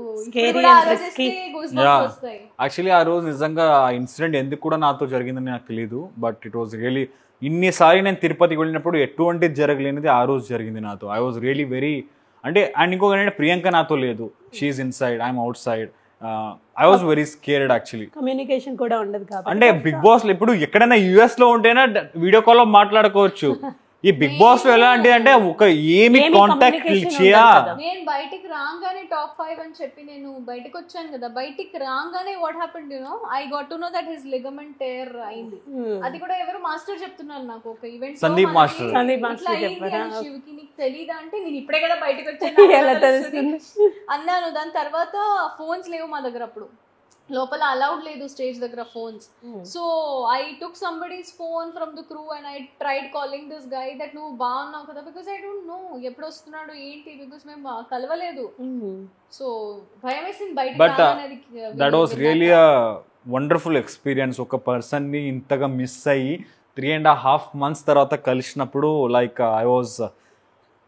[SPEAKER 2] యాక్చువల్లీ ఆ రోజు నిజంగా ఆ ఇన్సిడెంట్ ఎందుకు కూడా నాతో జరిగిందని నాకు తెలియదు, బట్ ఇట్ వాజ్ రియలీ ఇన్నిసారి నేను తిరుపతికి వెళ్ళినప్పుడు ఎటువంటిది జరగలేనిది ఆ రోజు జరిగింది నాతో. ఐ వాజ్ రియలీ వెరీ అంటే, అండ్ ఇంకొక ఏంటంటే ప్రియాంక నాతో లేదు, she's inside, I'm outside. I was very scared actually.
[SPEAKER 1] Communication కూడా ఉండదు కాబట్టి.
[SPEAKER 2] అంటే బిగ్ బాస్ లో ఇప్పుడు ఎక్కడైనా యుఎస్ లో ఉంటేనా వీడియో కాల్ లో మాట్లాడుకోవచ్చు, ఈ బిగ్ బాస్ లో ఎలా అంటే ఒక ఏమి కాంటాక్ట్ చేయా.
[SPEAKER 3] నేను బయటికి రాగానే టాప్ 5 అని చెప్పి నేను బయటకు వచ్చాను కదా, బయటికి రాగానే what happened you know, I got to know that his ligament tear అయింది. అది కూడా ఎవరు మాస్టర్ చెప్తున్నారు నాకు, ఒక ఈవెంట్
[SPEAKER 2] సందీప్ మాస్టర్
[SPEAKER 3] చెప్పారా. శివకి నీకు తెలీదా అంటే, నేను ఇప్పుడే కదా బయటకు వచ్చాను అన్నాను. దాని తర్వాత ఫోన్స్ లేవు మా దగ్గర, అప్పుడు లోపల అలౌడ్ లేదు స్టేజ్ దగ్గర phones. So I took somebody's phone from the crew and I tried calling this guy that నువ్వు బాగున్నావు కదా, బికాస్ ఐ డోంట్ నో ఎప్పుడు వస్తున్నాడు ఏంటి, బికాస్ మేము కలవలేదు. సో భయం వేసింది బయట.
[SPEAKER 2] But that was really a wonderful experience. ఒక పర్సన్ ని ఇంతగా మిస్ అయ్యి 3.5 months తర్వాత కలిసినప్పుడు like I was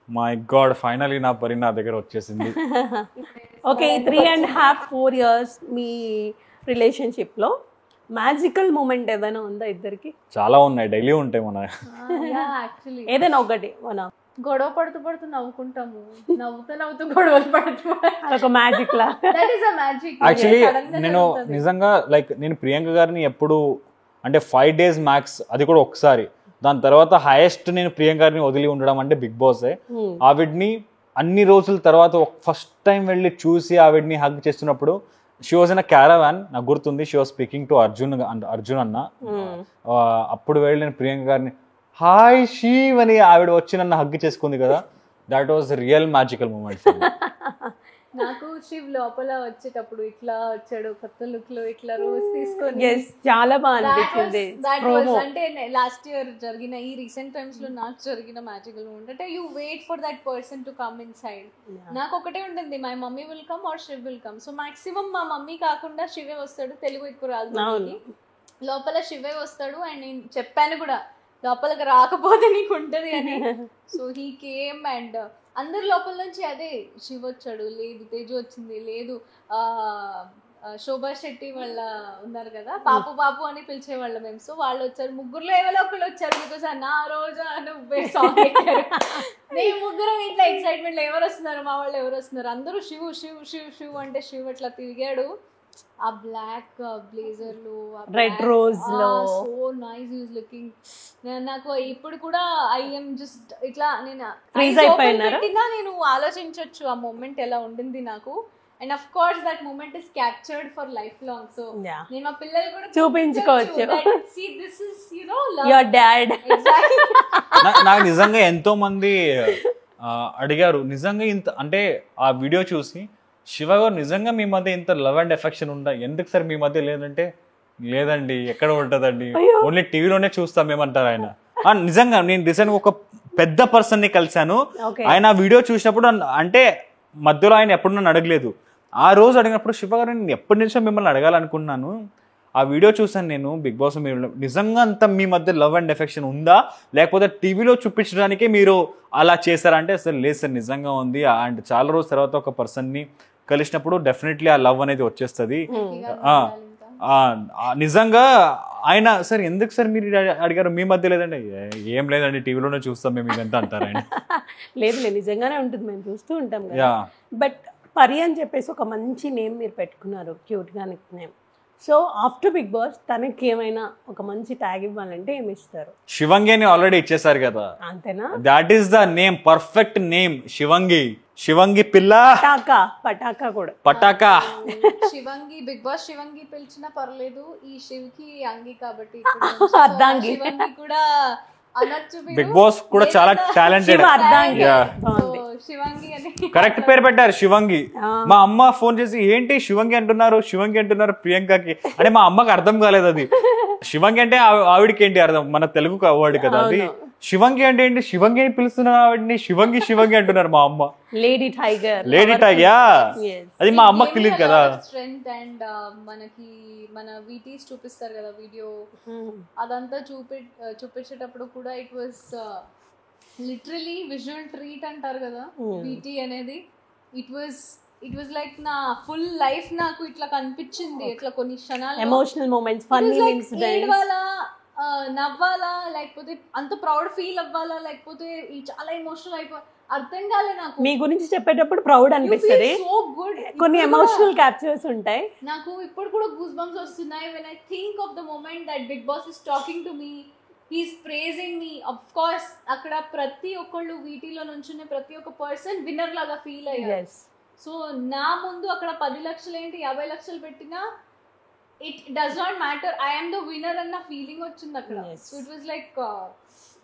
[SPEAKER 2] my God, finally నా పరి నా దగ్గర వచ్చేసింది.
[SPEAKER 1] ఓకే, 3.5-4 years మీ రిలేషన్షిప్ లో మ్యాజికల్ మూమెంట్ ఏదైనా ఉందా ఇద్దరికి?
[SPEAKER 2] చాలా ఉన్నాయి, డైలీ ఉంటాయి మన.
[SPEAKER 1] ఏదైనా ఒకటి మన
[SPEAKER 3] గొడవ పడుతూ నవ్వుకుంటాము, నవ్వుతూ గొడవలు పడుతూ,
[SPEAKER 1] ఒక magic law.
[SPEAKER 3] That is a magic.
[SPEAKER 2] Actually నేను నిజంగా లైక్ నేను ప్రియాంక గారిని ఎప్పుడు అంటే 5 days మ్యాక్స్, అది కూడా ఒకసారి. దాని తర్వాత హైయెస్ట్ నేను ప్రియాంక గారిని వదిలి ఉండడం అంటే బిగ్ బాసే. ఆవిడ్ని అన్ని రోజుల తర్వాత ఫస్ట్ టైం వెళ్ళి చూసి ఆవిడ్ని హగ్ చేస్తున్నప్పుడు she was in a caravan, నాకు గుర్తుంది. She was speaking to Arjun అన్న. అప్పుడు వెళ్ళి నేను ప్రియాంక గారిని హాయ్ షీవ్ అని ఆవిడ వచ్చి నన్ను హగ్ చేసుకుంది కదా, that was real magical moment.
[SPEAKER 3] నాకు శివ్ లోపల వచ్చేటప్పుడు ఇట్లా వచ్చాడు కొత్త లుక్ లో, ఇట్లా రోజ్ తీసుకొని
[SPEAKER 1] చాలా బాగా అనిపించింది.
[SPEAKER 3] అంటే లాస్ట్ ఇయర్ జరిగిన ఈ రీసెంట్ టైమ్స్ లో నాకు జరిగిన మ్యాజికల్ మూమెంట్ అంటే you wait for that person to come inside. నాకు ఒకటే ఉంటుంది, my mummy will come or Shiv will come. So maximum మా మమ్మీ కాకుండా శివే వస్తాడు, తెలుగు ఎక్కువ రాదు, లోపల శివే వస్తాడు. అండ్ నేను చెప్పాను కూడా లోపలికి రాకపోతే నీకు ఉంటది అని. సో హీ కేమ్ అండ్ అందరి లోపల నుంచి అదే శివ్ వచ్చాడు, లేదు తేజు వచ్చింది, లేదు శోభా శెట్టి వాళ్ళ ఉన్నారు కదా, పాపు పాపు అని పిలిచేవాళ్ళం మేము. సో వాళ్ళు వచ్చారు, ముగ్గురులో ఎవరో ఒకళ్ళు వచ్చారు. బికాస్ నా రోజు అని సాంగ్ మేము ముగ్గురం ఇట్లా ఎక్సైట్మెంట్ ఎవరు వస్తున్నారు, మా వాళ్ళు ఎవరు వస్తున్నారు, అందరూ శివ్ శివ్ శివ్ శివ్ అంటే శివ్ అట్లా తిరిగాడు. ఆ బ్లాక్ బ్లేజర్లు,
[SPEAKER 1] రెడ్ రోజ్ లో
[SPEAKER 3] సో నైస్ యూజ్ లుకింగ్. నాకు ఇప్పుడు కూడా ఐఎమ్ జస్ట్ ఇట్లా నేను నేను ఆలోచించవచ్చు ఆ మూమెంట్ ఎలా ఉండింది నాకు. And of course that moment is captured for life long. So నేను మా పిల్లలు కూడా
[SPEAKER 1] చూపించుకోవచ్చు,
[SPEAKER 3] see this is you know
[SPEAKER 1] your dad.
[SPEAKER 2] నాకు నిజంగా ఎంతో మంది అడిగారు నిజంగా ఇంత అంటే ఆ వీడియో చూసి శివ గారు నిజంగా మీ మధ్య ఇంత లవ్ అండ్ ఎఫెక్షన్ ఉందా, ఎందుకు సార్ మీ మధ్య లేదంటే లేదండి ఎక్కడ ఉంటుందండి, ఓన్లీ టీవీలోనే చూస్తాం మేమంటారు ఆయన. నిజంగా నేను రీసెంట్ ఒక పెద్ద పర్సన్ ని కలిశాను, ఆయన ఆ వీడియో చూసినప్పుడు అంటే మధ్యలో ఆయన ఎప్పుడు నన్ను అడగలేదు, ఆ రోజు అడిగినప్పుడు శివ గారు నేను ఎప్పటి నుంచో మిమ్మల్ని అడగాలనుకున్నాను, ఆ వీడియో చూసాను నేను బిగ్ బాస్ మీరు నిజంగా అంత మీ మధ్య లవ్ అండ్ ఎఫెక్షన్ ఉందా లేకపోతే టీవీలో చూపించడానికే మీరు అలా చేశారంటే అసలు లేదు సార్ నిజంగా ఉంది. అండ్ చాలా రోజుల తర్వాత ఒక పర్సన్ని కలిసినప్పుడు డెఫినెట్లీ ఆ లవ్ అనేది వచ్చేస్తుంది. నిజంగా ఆయన సార్ ఎందుకు సార్ మీరు అడిగారు మీ మధ్య లేదండి, ఏం లేదండి టీవీలోనే చూస్తాం మేము ఇదంతా అంటారు ఆయన.
[SPEAKER 1] లేదు నిజంగానే ఉంటుంది, మేము చూస్తూ ఉంటాం కదా. బట్ పరి అని చెప్పేసి ఒక మంచి నేమ్ మీరు పెట్టుకున్నారు, క్యూట్ గా name. So after Bigg Boss తనకి ఏమైనా ఒక మంచి ట్యాగ్ ఇవ్వాలంటే ఏమి ఇస్తారు?
[SPEAKER 2] శివంగి అని ఆల్రెడీ ఇచ్చేసారు కదా,
[SPEAKER 1] అంతేనా?
[SPEAKER 2] That is the name, perfect name Shivangi. Shivangi పిల్ల
[SPEAKER 1] పటాకా కూడా
[SPEAKER 2] పటాకా.
[SPEAKER 3] శివంగి బిగ్ బాస్ శివంగి పిలిచినా పర్లేదు, ఈ శివ్కి అంగి కాబట్టి
[SPEAKER 1] అర్ధాంగి
[SPEAKER 3] శివంగి కూడా అనొచ్చు.
[SPEAKER 2] బిగ్ బాస్ కూడా చాలా టాలెంటెడ్.
[SPEAKER 3] శివంగి అని
[SPEAKER 2] కరెక్ట్ పేరు పెట్టారు శివంగి. మా అమ్మ ఫోన్ చేసి ఏంటి శివంగి అంటున్నారు శివంగి అంటున్నారు ప్రియాంకకి అంటే మా అమ్మకి అర్థం కాలేదు అది. శివంగి అంటే ఆవిడకి ఏంటి అర్థం, మన తెలుగు వర్డ్ కదా అది. శివంగి అంటే ఏంటి, శివంగి అని పిలుస్తున్నారు ఆవిడని, శివంగి శివంగి అంటున్నారు మా అమ్మ.
[SPEAKER 1] లేడీ టైగర్,
[SPEAKER 2] లేడీ టైగర్ అది మా అమ్మకి తెలియదు కదా.
[SPEAKER 3] స్ట్రెంగ్త్ అండ్ మనకి మన వీటీస్ చూపిస్తారు కదా వీడియో, అదంతా చూపించేటప్పుడు కూడా it was literally visual treat అంటారు కదా వీటీ అనేది. ఇట్ వాజ్ లైక్ నా ఫుల్ లైఫ్ నాకు ఇట్లా కనిపించింది. ఇట్లా కొన్ని క్షణాలు
[SPEAKER 1] ఎమోషనల్ మూమెంట్స్, ఫన్నీ ఇన్సిడెంట్స్,
[SPEAKER 3] నవ్వాలా లేకపోతే అంత ప్రౌడ్ ఫీల్ అవ్వాలా లేకపోతే చాలా ఎమోషనల్ అయిపోయి అర్థం కాలే నాకు.
[SPEAKER 1] మీ గురించి చెప్పేటప్పుడు ప్రౌడ్ అనిపిస్తుంది,
[SPEAKER 3] సో గుడ్
[SPEAKER 1] కొన్ని ఎమోషనల్ క్యాప్చర్స్ ఉంటాయి.
[SPEAKER 3] నాకు ఇప్పుడు కూడా గూస్ బంప్స్ వస్తున్నాయి when I think of the moment that Big Boss is talking to me, he's praising me. Of course అక్కడ ప్రతి ఒక్కళ్ళు వీటిలో నుంచునే ప్రతి ఒక్క పర్సన్ విన్నర్ లాగా ఫీల్ అయ్యారు. సో నా ముందు అక్కడ 10 లక్షలు ఏంటి 50 లక్షలు పెట్టినా it does not matter, I'm the winner అన్న ఫీలింగ్ వచ్చింది అక్కడ. So it was like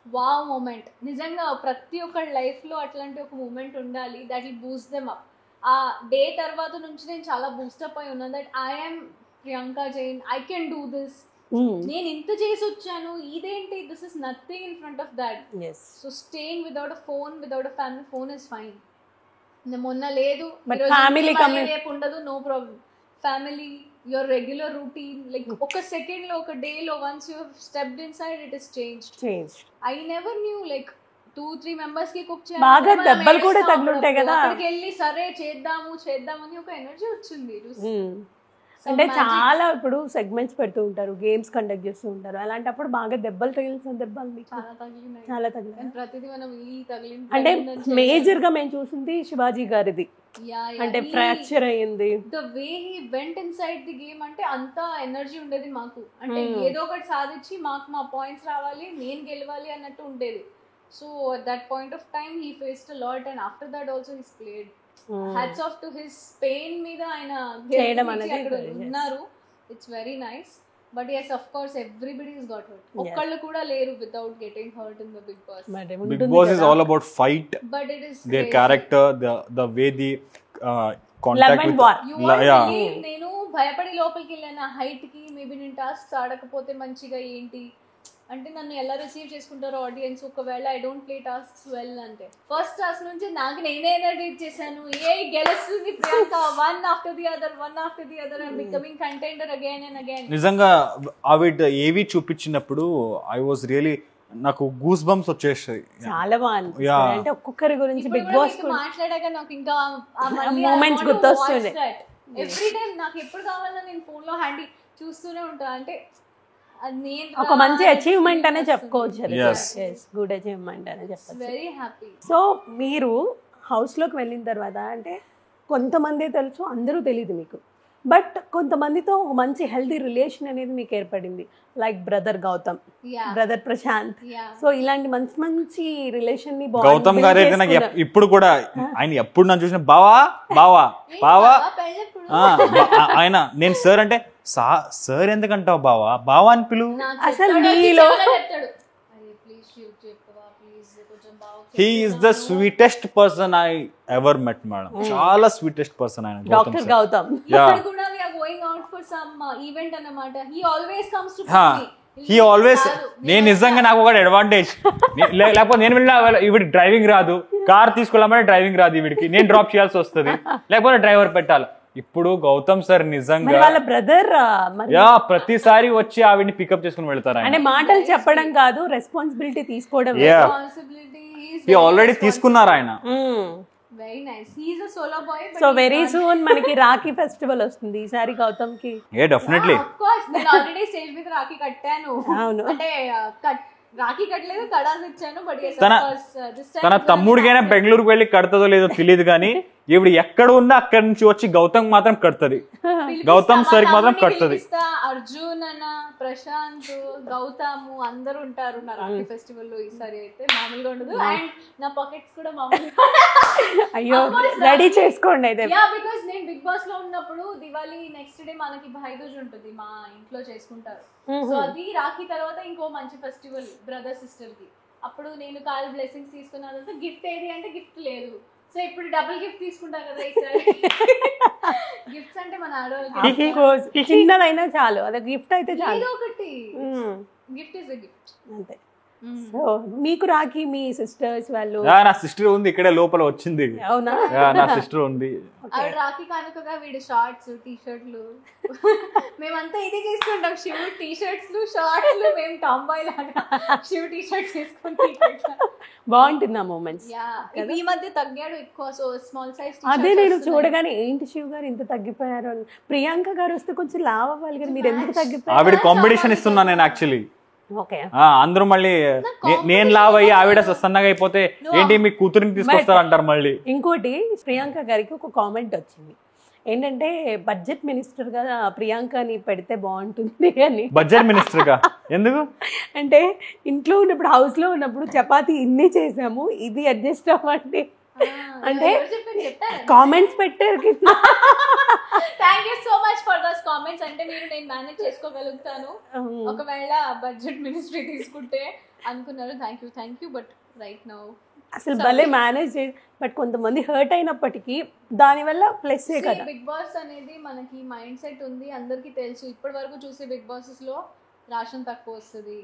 [SPEAKER 3] wow moment. నిజంగా ప్రతి ఒక్కళ్ళ లైఫ్లో అట్లాంటి ఒక మూమెంట్ ఉండాలి, that will boost them up. ఆ డే తర్వాత నుంచి నేను చాలా బూస్టప్ అయి ఉన్నాను, that I'm Priyanka Jain, I can do this, నేను ఇంత చేసి వచ్చాను, ఇదేంటి, this is nothing in front of that. So staying without a phone, without a family, phone is fine. మొన్న లేదు రేపు ఉండదు, no problem. Family, your regular routine, like ఒక సెకండ్ లో ఒక డే లో once you stepped inside it is changed. I never knew like 2-3 members కి cook చేయాలి,
[SPEAKER 1] బాగా దెబ్బలు కూడా తగులుంటాయి కదా,
[SPEAKER 3] అక్కడికి వెళ్ళి సరే చేద్దామని ఒక ఎనర్జీ వచ్చింది.
[SPEAKER 1] అంటే చాలా ఇప్పుడు సెగ్మెంట్స్ పెడుతూ ఉంటారు, గేమ్స్ కండక్ట్ చేస్తూ ఉంటారు, అలాంటప్పుడు బాగా దెబ్బలు తగిలిన సందర్భాలు మీకు చాలా తగిలినాయి.
[SPEAKER 3] ప్రతిదీ మనం
[SPEAKER 1] అంటే మేజర్ గా మేము చూసింది శివాజీ గారిది, అంటే ఫ్రాక్చర్ అయ్యింది.
[SPEAKER 3] The way he went inside the game అంటే అంత ఎనర్జీ ఉండేది మాకు, అంటే ఏదో ఒకటి సాధించి మాకు మా పాయింట్స్ రావాలి, నేను గెలవాలి అన్నట్టు ఉండేది. So at that point of time he faced a lot, and after that also he's played. Hats off to his pain మీద ఆయన
[SPEAKER 1] చేయడం అనేది
[SPEAKER 3] అక్కడ ఉన్నారు. It's very nice. But yes, of course, everybody has got hurt. ఒక్కళ్ళు కూడా లేరు without getting hurt in the Big Boss.
[SPEAKER 2] Big Boss is all about fight,
[SPEAKER 3] But it is
[SPEAKER 2] their
[SPEAKER 3] crazy.
[SPEAKER 2] character, the way the contact
[SPEAKER 1] Love and
[SPEAKER 2] with
[SPEAKER 1] war.
[SPEAKER 3] You won't
[SPEAKER 2] yeah.
[SPEAKER 3] believe, నేను భయపడి లోపలికి వెళ్ళాను height కి. Maybe నేను task ఆడకపోతే మంచిగా ఏంటి అంటే నన్ను ఎలా రిసీవ్ చేసుకుంటారో ఆడియన్స్ ఒకవేళ I don't play tasks well అంటే. ఫస్ట్ టాస్క్ నుంచి నాకు నేనే ఎనర్జీ చేశాను, ఏ గెలుస్తుంది Priyanka, one after the other and becoming contender again and again.
[SPEAKER 2] నిజంగా అవి ఏవి చూపించినప్పుడు ఐ వాజ్ రియలీ నాకు గూస్ బంప్స్ వచ్చేసాయి.
[SPEAKER 1] చాలా బాగుంది అంటే ఒక్కొక్కరి గురించి బిగ్ బాస్
[SPEAKER 3] మాట్లాడాక నాకు ఇంకా
[SPEAKER 1] మూమెంట్స్ గుర్తొస్తుంది.
[SPEAKER 3] ఎవ్రీ టైం నాకు ఎప్పుడు కావాలన్నా నేను ఫోన్ లో హ్యాండీ చూస్తూనే ఉంటా. అంటే
[SPEAKER 1] ఒక మంచి అచీవ్మెంట్ అనే చెప్పుకోవచ్చు. గుడ్ అచీవ్మెంట్ అనే చెప్పచ్చు.
[SPEAKER 3] Very happy.
[SPEAKER 1] సో మీరు హౌస్లోకి వెళ్ళిన తర్వాత అంటే కొంతమంది తెలుసు, అందరూ తెలియదు మీకు, బట్ కొంతమందితో ఒక మంచి హెల్తీ రిలేషన్ అనేది మీకు ఏర్పడింది. Like brother Gautham, brother Prashanth. So ఇలాంటి మంచి మంచి రిలేషన్ ని
[SPEAKER 2] గౌతమ్ గారు అయితే నాకు ఇప్పుడు కూడా ఆయన ఎప్పుడు నన్ను చూసిన బావా బావా బావా ఆయన నేను సార్ అంటే సార్ ఎందుకంటావు బావా బావా అని పిలువు.
[SPEAKER 1] అసలు మీలో
[SPEAKER 2] he is the sweetest person I ever met madam. చాలా స్వీటెస్ట్ పర్సన్ ఆయన
[SPEAKER 1] డాక్టర్ గౌతమ్.
[SPEAKER 2] హీ ఆల్వేస్ నేను నిజంగా నాకు ఒక అడ్వాంటేజ్, లేకపోతే నేను వెళ్ళిన ఈవిడికి డ్రైవింగ్ రాదు, కార్ తీసుకెళ్ళామంటే డ్రైవింగ్ రాదు ఈవిడికి, నేను డ్రాప్ చేయాల్సి వస్తుంది, లేకపోతే డ్రైవర్ పెట్టాలి. ఇప్పుడు గౌతమ్ సార్ నిజంగా
[SPEAKER 1] వాళ్ళ బ్రదర్
[SPEAKER 2] ప్రతిసారి వచ్చి ఆవిడ్ని పికప్ చేసుకుని వెళ్తారు.
[SPEAKER 1] అంటే మాటలు చెప్పడం కాదు, రెస్పాన్సిబిలిటీ తీసుకోవడం.
[SPEAKER 2] ఆల్రెడీ తీసుకున్నారు ఆయన.
[SPEAKER 3] Very nice. He is a solo boy.
[SPEAKER 1] So very soon మనకి రాఖీ ఫెస్టివల్ వస్తుంది ఈసారి గౌతమ్ కి.
[SPEAKER 2] డెఫినెట్లీ.
[SPEAKER 3] ఆఫ్ కోర్స్ నేను ఆల్రెడీ స్టేజ్ మీద రాఖీ కట్టాను. అంటే రాఖీ కట్టలేదు, కడాస్ ఇచ్చాను. బట్
[SPEAKER 2] తన తమ్ముడికైనా బెంగళూరుకి వెళ్ళి కడతదో లేదో తెలియదు కానీ ఈవిడ ఎక్కడ ఉన్నా అక్కడి నుంచి వచ్చి గౌతమ్ మాత్రం కడుతుంది, గౌతమ్ సార్ మాత్రం కడుతుంది.
[SPEAKER 3] అర్జున్ అన్న, ప్రశాంత్, గౌతమ్ అందరూ ఉంటారు నా రాఖీ ఫెస్టివల్ లో. ఈసారి అయితే మామూలుగా ఉండదు. అండ్ నా పాకెట్స్ కూడా మామూలుగా
[SPEAKER 1] అయ్యో రెడీ చేసుకోండి అయితే.
[SPEAKER 3] బికాస్ నేను బిగ్ బాస్ లో ఉన్నప్పుడు దివాళీ నెక్స్ట్ డే మనకి భాయిదూజ్ ఉంటుంది, మా ఇంట్లో చేసుకుంటారు. సో అది రాఖీ తర్వాత ఇంకో మంచి ఫెస్టివల్ బ్రదర్ సిస్టర్ కి. అప్పుడు నేను కాల్ బ్లెస్సింగ్స్ తీసుకున్నాను. గిఫ్ట్ ఏది అంటే గిఫ్ట్ లేదు. సో ఇప్పుడు డబుల్ గిఫ్ట్ తీసుకుంటా కదా ఈసారి. గిఫ్ట్స్ అంటే మన ఆడవాళ్ళకి
[SPEAKER 1] చిన్నదైనా చాలు, అదే గిఫ్ట్ అయితే చాలు.
[SPEAKER 3] ఏదో ఒకటి గిఫ్ట్ ఇస్ ఎ గిఫ్ట్
[SPEAKER 1] అంతే. సో మీకు రాఖీ మీ సిస్టర్స్ వాళ్ళు?
[SPEAKER 2] నా సిస్టర్ ఉంది ఇక్కడే లోపల వచ్చింది.
[SPEAKER 1] అవునా?
[SPEAKER 2] నా సిస్టర్ ఉంది.
[SPEAKER 3] రాఖీ కానుకగా వీడు షార్ట్స్, టీ షర్ట్లు, మేమంతా ఇది తీసుకుంటాం. శివ టీ షర్ట్స్, షార్ట్స్, మేము టాంబాయ్ లాగా శివ టీ షర్ట్స్ తీసుకుంటాం.
[SPEAKER 1] బాగుంటుంది ఆ మూమెంట్స్.
[SPEAKER 3] ఈ మధ్య తగ్గాడు ఎక్కువ. So small size.
[SPEAKER 1] అదే నేను చూడగానే ఏంటి శివ్ గారు ఇంత తగ్గిపోయారు అని. ప్రియాంక గారు వస్తే కొంచెం లావ్ అవ్వాలి కదా, మీరు ఎందుకు తగ్గిపోయారు?
[SPEAKER 2] ఆవిడ కాంపిటీషన్ ఇస్తున్నా నేను యాక్చువల్లీ.
[SPEAKER 1] ఓకే.
[SPEAKER 2] అందరూ మళ్ళీ నేను లావ్ అయ్యి ఆవిడ సన్నగా అయిపోతే ఏంటి మీ కూతురిని తీసుకొస్తారు అంటారు మళ్ళీ.
[SPEAKER 1] ఇంకోటి ప్రియాంక గారికి ఒక కామెంట్ వచ్చింది ఏంటంటే బడ్జెట్ మినిస్టర్ గా ప్రియాంకని పెడితే బాగుంటుంది అని.
[SPEAKER 2] బడ్జెట్ మినిస్టర్ గా ఎందుకు అంటే
[SPEAKER 1] ఇంట్లో ఉన్నప్పుడు హౌస్ లో ఉన్నప్పుడు చపాతీ ఇన్ని చేసాము, ఇది అడ్జస్ట్ అవ్వండి అంటే కామెంట్స్ పెట్టారు.
[SPEAKER 3] Thank you so much for those comments. అంటే మీరు నేను మేనేజ్ చేసుకోగలుగుతాను ఒకవేళ బడ్జెట్ మినిస్ట్రీ తీసుకుంటే అనుకున్నారు. Thank you but right now
[SPEAKER 1] అసలు భలే మేనేజ్ చేసి. బట్ కొంతమంది హర్ట్ అయినప్పటికీ దానివల్ల ప్లస్ కదా.
[SPEAKER 3] బిగ్ బాస్ అనేది మనకి మైండ్ సెట్ ఉంది, అందరికీ తెలుసు. ఇప్పటి వరకు చూసే బిగ్ బాసెస్ లో రేషన్ తక్కువ వస్తుంది,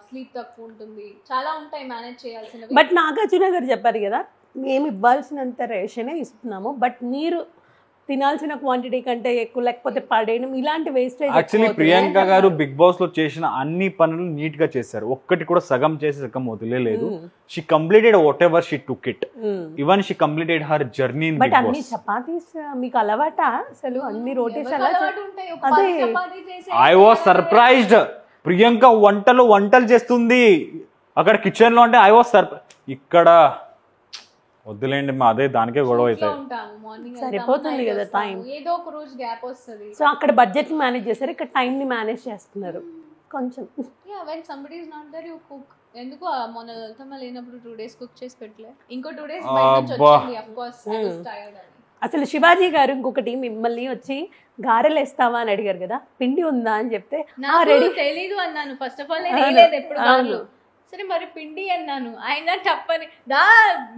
[SPEAKER 3] స్లీప్ తక్కువ ఉంటుంది, చాలా ఉంటాయి మేనేజ్ చేయాల్సినవి.
[SPEAKER 1] బట్ నాగార్జున గారు చెప్పారు కదా మేము ఇవ్వాల్సినంత రేషనే ఇస్తున్నాము, బట్ మీరు తినాల్సిన క్వాంటిటీ కంటే ఎక్కువ లేకపోతే పడేయడం ఇలాంటి వేస్టేజ్.
[SPEAKER 2] యాక్చువల్లీ ప్రియాంక గారు బిగ్ బాస్ లో చేసిన అన్ని పనులు నీట్ గా చేశారు, ఒక్కటి కూడా సగం చేసి సగం వదిలేదు. She completed whatever she took it, even she completed her journey in Bigg Boss.
[SPEAKER 1] But అన్ని చపాతీస్ మీకు అలవాటా అసలు? అన్ని rotis
[SPEAKER 2] I was surprised. Priyanka వంటలు చేస్తుంది అక్కడ కిచెన్ లో అంటే ఐ వాజ్ ఇక్కడ వద్దులేండి మా అదే దానికే గొడవ అవుతాయి.
[SPEAKER 1] సరిపోతుంది కదా టైం,
[SPEAKER 3] ఏదో ఒక రోజు గ్యాప్ వస్తుంది.
[SPEAKER 1] సో అక్కడ బడ్జెట్ ని మేనేజ్ చేస్తారు, ఇక్కడ టైం ని మేనేజ్ చేస్తున్నారు కొంచెం.
[SPEAKER 3] when somebody is not there you cook. ఎందుకు మొన్న వెళ్తామా లేనప్పుడు 2 days కుక్ చేసి పెట్టలే, ఇంకో 2 days
[SPEAKER 2] అబ్బా.
[SPEAKER 3] of course I was tired అని.
[SPEAKER 1] అసలు శివాజీ గారు ఇంకొకటి మిమ్మల్ని వచ్చి గారెలు వేస్తావా అని అడిగారు కదా, పిండి ఉందా అని చెప్తే
[SPEAKER 3] నాకు తెలీదు అన్నాను. ఫస్ట్ ఆఫ్ ఆల్ నేను వేయలేదు ఎప్పుడు గారెలు. సరే మరి పిండి అన్నాను, ఆయన తప్పని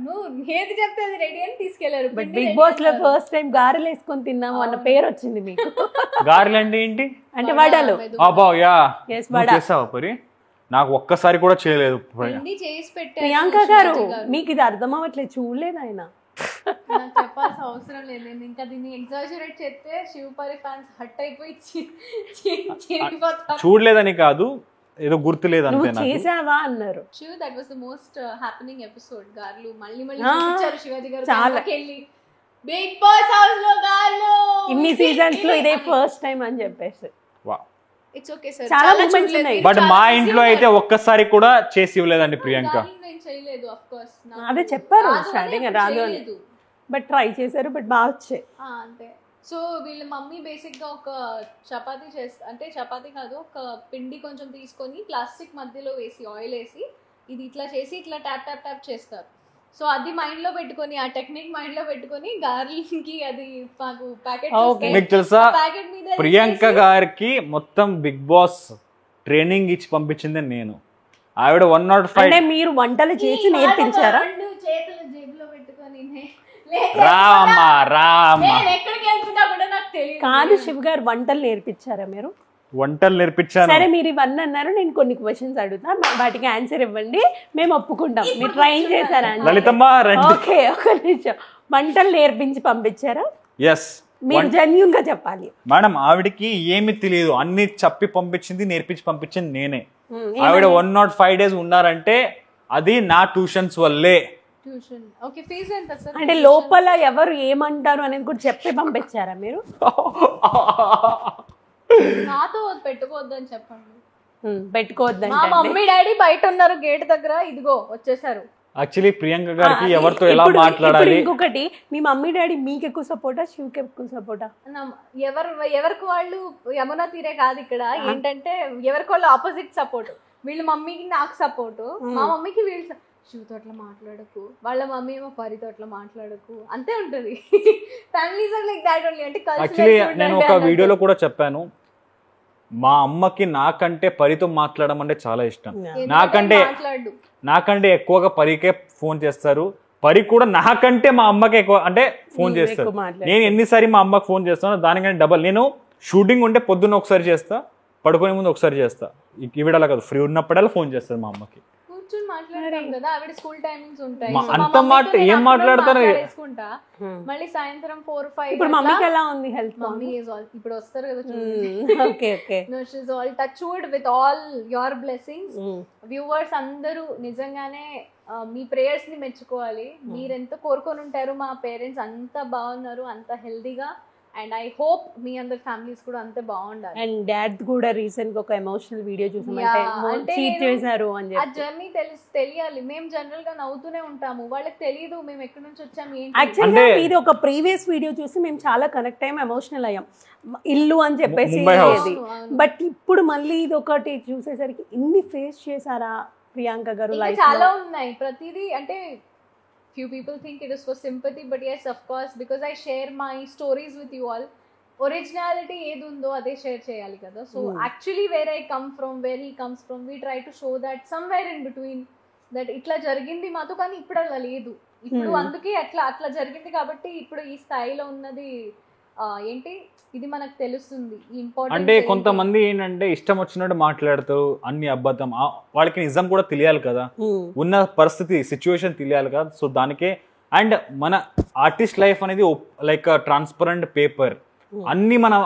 [SPEAKER 3] నువ్వు ఏది చెప్తే అది రెడీ అని తీసుకెళ్లారు.
[SPEAKER 1] బట్ బిగ్ బాస్ లో ఫస్ట్ టైం గారెలు వేసుకొని తిన్నాము అన్న పేరు వచ్చింది మీకు.
[SPEAKER 2] గారెలు అంటే ఏంటి?
[SPEAKER 1] అంటే వడలు.
[SPEAKER 2] అబ్బా యా,
[SPEAKER 1] Yes,
[SPEAKER 2] నువ్వు చేసావా పరి? నాకు ఒక్కసారి కూడా చేయలేదు.
[SPEAKER 3] పిండి చేసి పెట్టారు
[SPEAKER 1] ప్రియాంక గారు, మీకు ఇది అర్థం అవ్వట్లేదు, చూడలేదు ఆయన.
[SPEAKER 3] నాకు చెప్పాల్సిన అవసరం లేదు. నేను ఇంకా దీన్ని ఎగ్జాజరేట్ చేస్తే శివపరి ఫ్యాన్స్ హట్ అయిపోయి చిరిగిపోతారు.
[SPEAKER 2] చూడలేదని కాదు, ఏదో గుర్తు లేదు
[SPEAKER 1] నువ్వు
[SPEAKER 2] అంతే నాకు.
[SPEAKER 1] చేసావా అన్నారు.
[SPEAKER 3] Shiva that was the most happening episode. గార్లు మళ్ళీ చూపించారు శివాజీ గారు
[SPEAKER 1] చాలా.
[SPEAKER 3] బ్యాంకాక్ వెళ్ళి బిగ్ బాస్ హౌస్ లో గార్లు
[SPEAKER 1] ఇన్ని సీజన్స్ లో ఇదే ఫస్ట్ టైం అని చెప్పేసి.
[SPEAKER 3] ఇట్స్ ఓకే సార్,
[SPEAKER 1] చాలా moments ఉన్నాయి.
[SPEAKER 2] బట్ మా ఇంట్లో అయితే ఒక్కసారి కూడా చేసి ఇవ్వలేదండి ప్రియాంక.
[SPEAKER 3] నేను చేయలేదు ఆఫ్ కోర్స్.
[SPEAKER 1] అదే చెప్పారు స్టార్టింగ్ రాదు అని, బట్ ట్రై చేశారు, బట్ బాగా వచ్చాయి.
[SPEAKER 3] అంతే. సో వీళ్ళ మమ్మీ బేసిక్ గా ఒక చపాతీ అంటే చపాతీ కాదు, ఒక పిండి కొంచెం తీసుకొని ప్లాస్టిక్ మధ్యలో వేసి ఆయిల్ వేసి ఇది ఇట్లా చేసి ఇట్లా ట్యాప్ ట్యాప్ ట్యాప్ చేస్తారు. సో అది మైండ్ లో పెట్టుకొని, ఆ టెక్నిక్ మైండ్ లో పెట్టుకొని గార్లికి అది మాకు ప్యాకెట్
[SPEAKER 2] మీకు తెలుసా
[SPEAKER 3] ప్యాకెట్ మీద
[SPEAKER 2] ప్రియాంక గారికి మొత్తం బిగ్ బాస్ ట్రైనింగ్ ఇచ్చి పంపించింది నేను. ఆవిడ 105
[SPEAKER 1] అంటే మీరు వంటలు చేసి నేర్పించారా?
[SPEAKER 3] చేతులు జేబులో పెట్టుకొని
[SPEAKER 2] రామా
[SPEAKER 3] ఎక్కడికి వెళ్తున్నా కూడా నాకు తెలియదు.
[SPEAKER 1] కాదు, శివ్ గారు వంటలు నేర్పించారా మీరు?
[SPEAKER 2] వంటలు నేర్పించాను.
[SPEAKER 1] సరే మీరు ఇవన్నీ అన్నారు, నేను కొన్ని క్వశ్చన్స్ అడుగుతా, వాటికి ఆన్సర్ ఇవ్వండి, మేము ఒప్పుకుంటాం. మీరు ట్రైన్ చేశారా?
[SPEAKER 2] లలితమ్మ రండి.
[SPEAKER 1] ఓకే, ఒక నిమిషం. వంటలు నేర్పించి పంపించారా?
[SPEAKER 2] ఎస్.
[SPEAKER 1] మీరు జెన్యూన్ గా చెప్పాలి.
[SPEAKER 2] మేడం ఆవిడకి ఏమి తెలియదు, అన్ని చెప్పి పంపించింది, నేర్పించి పంపించింది నేనే. ఆవిడ 105 days ఉన్నారంటే అది నా ట్యూషన్స్ వల్లే.
[SPEAKER 3] Tuition okay. ఫీజు ఎంత సార్?
[SPEAKER 1] అంటే లోపల ఎవరు ఏమంటారు అనేది కూడా చెప్పి పంపించారా మీరు?
[SPEAKER 3] నాతో పెట్టుకోవద్దని చెప్పండి.
[SPEAKER 1] పెట్టుకోవద్దండి.
[SPEAKER 3] మా మమ్మీ డాడీ బయట ఉన్నారు గేట్ దగ్గర, ఇదిగో వచ్చేసారు.
[SPEAKER 2] యాక్చువల్లీ ప్రియాంక గారికి ఎవరితో ఎలా మాట్లాడాలి.
[SPEAKER 1] ఇంకొకటి, మీ మమ్మీ డాడీ మీకు ఎక్కువ సపోర్టా, శివకి ఎక్కువ సపోర్టా?
[SPEAKER 3] ఎవరికి వాళ్ళు యమునా తీరే కాదు ఇక్కడ. ఏంటంటే ఎవరికి వాళ్ళు ఆపోజిట్ సపోర్ట్. వీళ్ళ మమ్మీకి నాకు సపోర్ట్, మా మమ్మీకి వీళ్ళు శివతో అట్లా మాట్లాడకు, వాళ్ళ మమ్మీ ఏమో పరితో అట్లా మాట్లాడకు, అంతే ఉంటది. Families are like that only. అంటే
[SPEAKER 2] యాక్చువల్లీ నేను ఒక వీడియోలో కూడా చెప్పాను, మా అమ్మకి నాకంటే పరితో మాట్లాడడం అంటే చాలా ఇష్టం. నాకంటే ఎక్కువగా పరికే ఫోన్ చేస్తారు. పరి కూడా నాకంటే మా అమ్మకి ఎక్కువ అంటే ఫోన్ చేస్తారు. నేను ఎన్నిసారి మా అమ్మకి ఫోన్ చేస్తాను దానికంటే డబల్. నేను షూటింగ్ ఉంటే పొద్దున్న ఒకసారి చేస్తా, పడుకునే ముందు ఒకసారి చేస్తా. ఈవిడలా కాదు, ఫ్రీ ఉన్నప్పుడల్లా ఫోన్ చేస్తారు మా అమ్మకి.
[SPEAKER 3] మాట్లాడతాం కదా, ఆవిడ స్కూల్ టైమింగ్స్ ఉంటాయి.
[SPEAKER 2] అంత మాట ఏం మాట్లాడతారు.
[SPEAKER 3] మళ్ళీ సాయంత్రం 4-5.
[SPEAKER 1] ఇప్పుడు మమ్మీకి ఎలా ఉంది హెల్త్?
[SPEAKER 3] మమ్మీ ఇస్ ఆల్ ఇప్పుడు వస్తారు కదా.
[SPEAKER 1] Okay okay.
[SPEAKER 3] No she is all touchwood with all your blessings. Viewers అందరూ నిజంగానే మీ ప్రేయర్స్ ని మెచ్చుకోవాలి. మీరెంత కోరుకొని ఉంటారు. మా పేరెంట్స్ అంత బాగున్నారు, అంత హెల్దీగా. అండ్ ఐ హోప్ మీ అందరి ఫ్యామిలీస్ కూడా అంతే బాగుండాలి.
[SPEAKER 1] అండ్ డాడ్ కూడా రీసెంట్ గా ఒక ఎమోషనల్ వీడియో చూసామంటే చీట్ చేశారు అని చెప్పి.
[SPEAKER 3] ఆ జర్నీ తెలియాలి. మేము జనరల్ గా నవ్వుతూనే ఉంటాము, వాళ్ళకి తెలియదు మేము ఎక్కడి నుంచి వచ్చాము ఏంటి.
[SPEAKER 1] యాక్చువల్గా ఇది ఒక ప్రీవియస్ వీడియో చూసి మేము చాలా కనెక్ట్ అయ్యాం, ఎమోషనల్ అయ్యాం. ఇల్లు అని చెప్పేసి. బట్ ఇప్పుడు మళ్ళీ ఇది ఒకటి చూసేసరికి ఇన్ని ఫేస్ చేశారా ప్రియాంక గారు లైఫ్?
[SPEAKER 3] చాలా ఉన్నాయి. ప్రతిదీ అంటే few people think it is for sympathy, but yes, of course, because I share my stories with you all. Originality ఏది ఉందో అదే షేర్ చేయాలి కదా. So actually where I come from, where he comes from, we try to show that somewhere in between that ఇట్లా జరిగింది మాతో, కానీ ఇప్పుడు అలా లేదు. ఇప్పుడు అందుకే అట్లా జరిగింది కాబట్టి ఇప్పుడు ఈ స్థాయిలో ఉన్నది ఏంటి ఇది మనకు తెలుస్తుంది.
[SPEAKER 2] అంటే కొంతమంది ఏంటంటే ఇష్టం వచ్చినట్టు మాట్లాడుతారు, అన్ని అబద్ధం. వాళ్ళకి నిజం కూడా తెలియాలి కదా, ఉన్న పరిస్థితి సిచ్యువేషన్ తెలియాలి కదా. సో దానికే. అండ్ మన ఆర్టిస్ట్ లైఫ్ అనేది లైక్ ట్రాన్స్పరెంట్ పేపర్, అన్ని మనం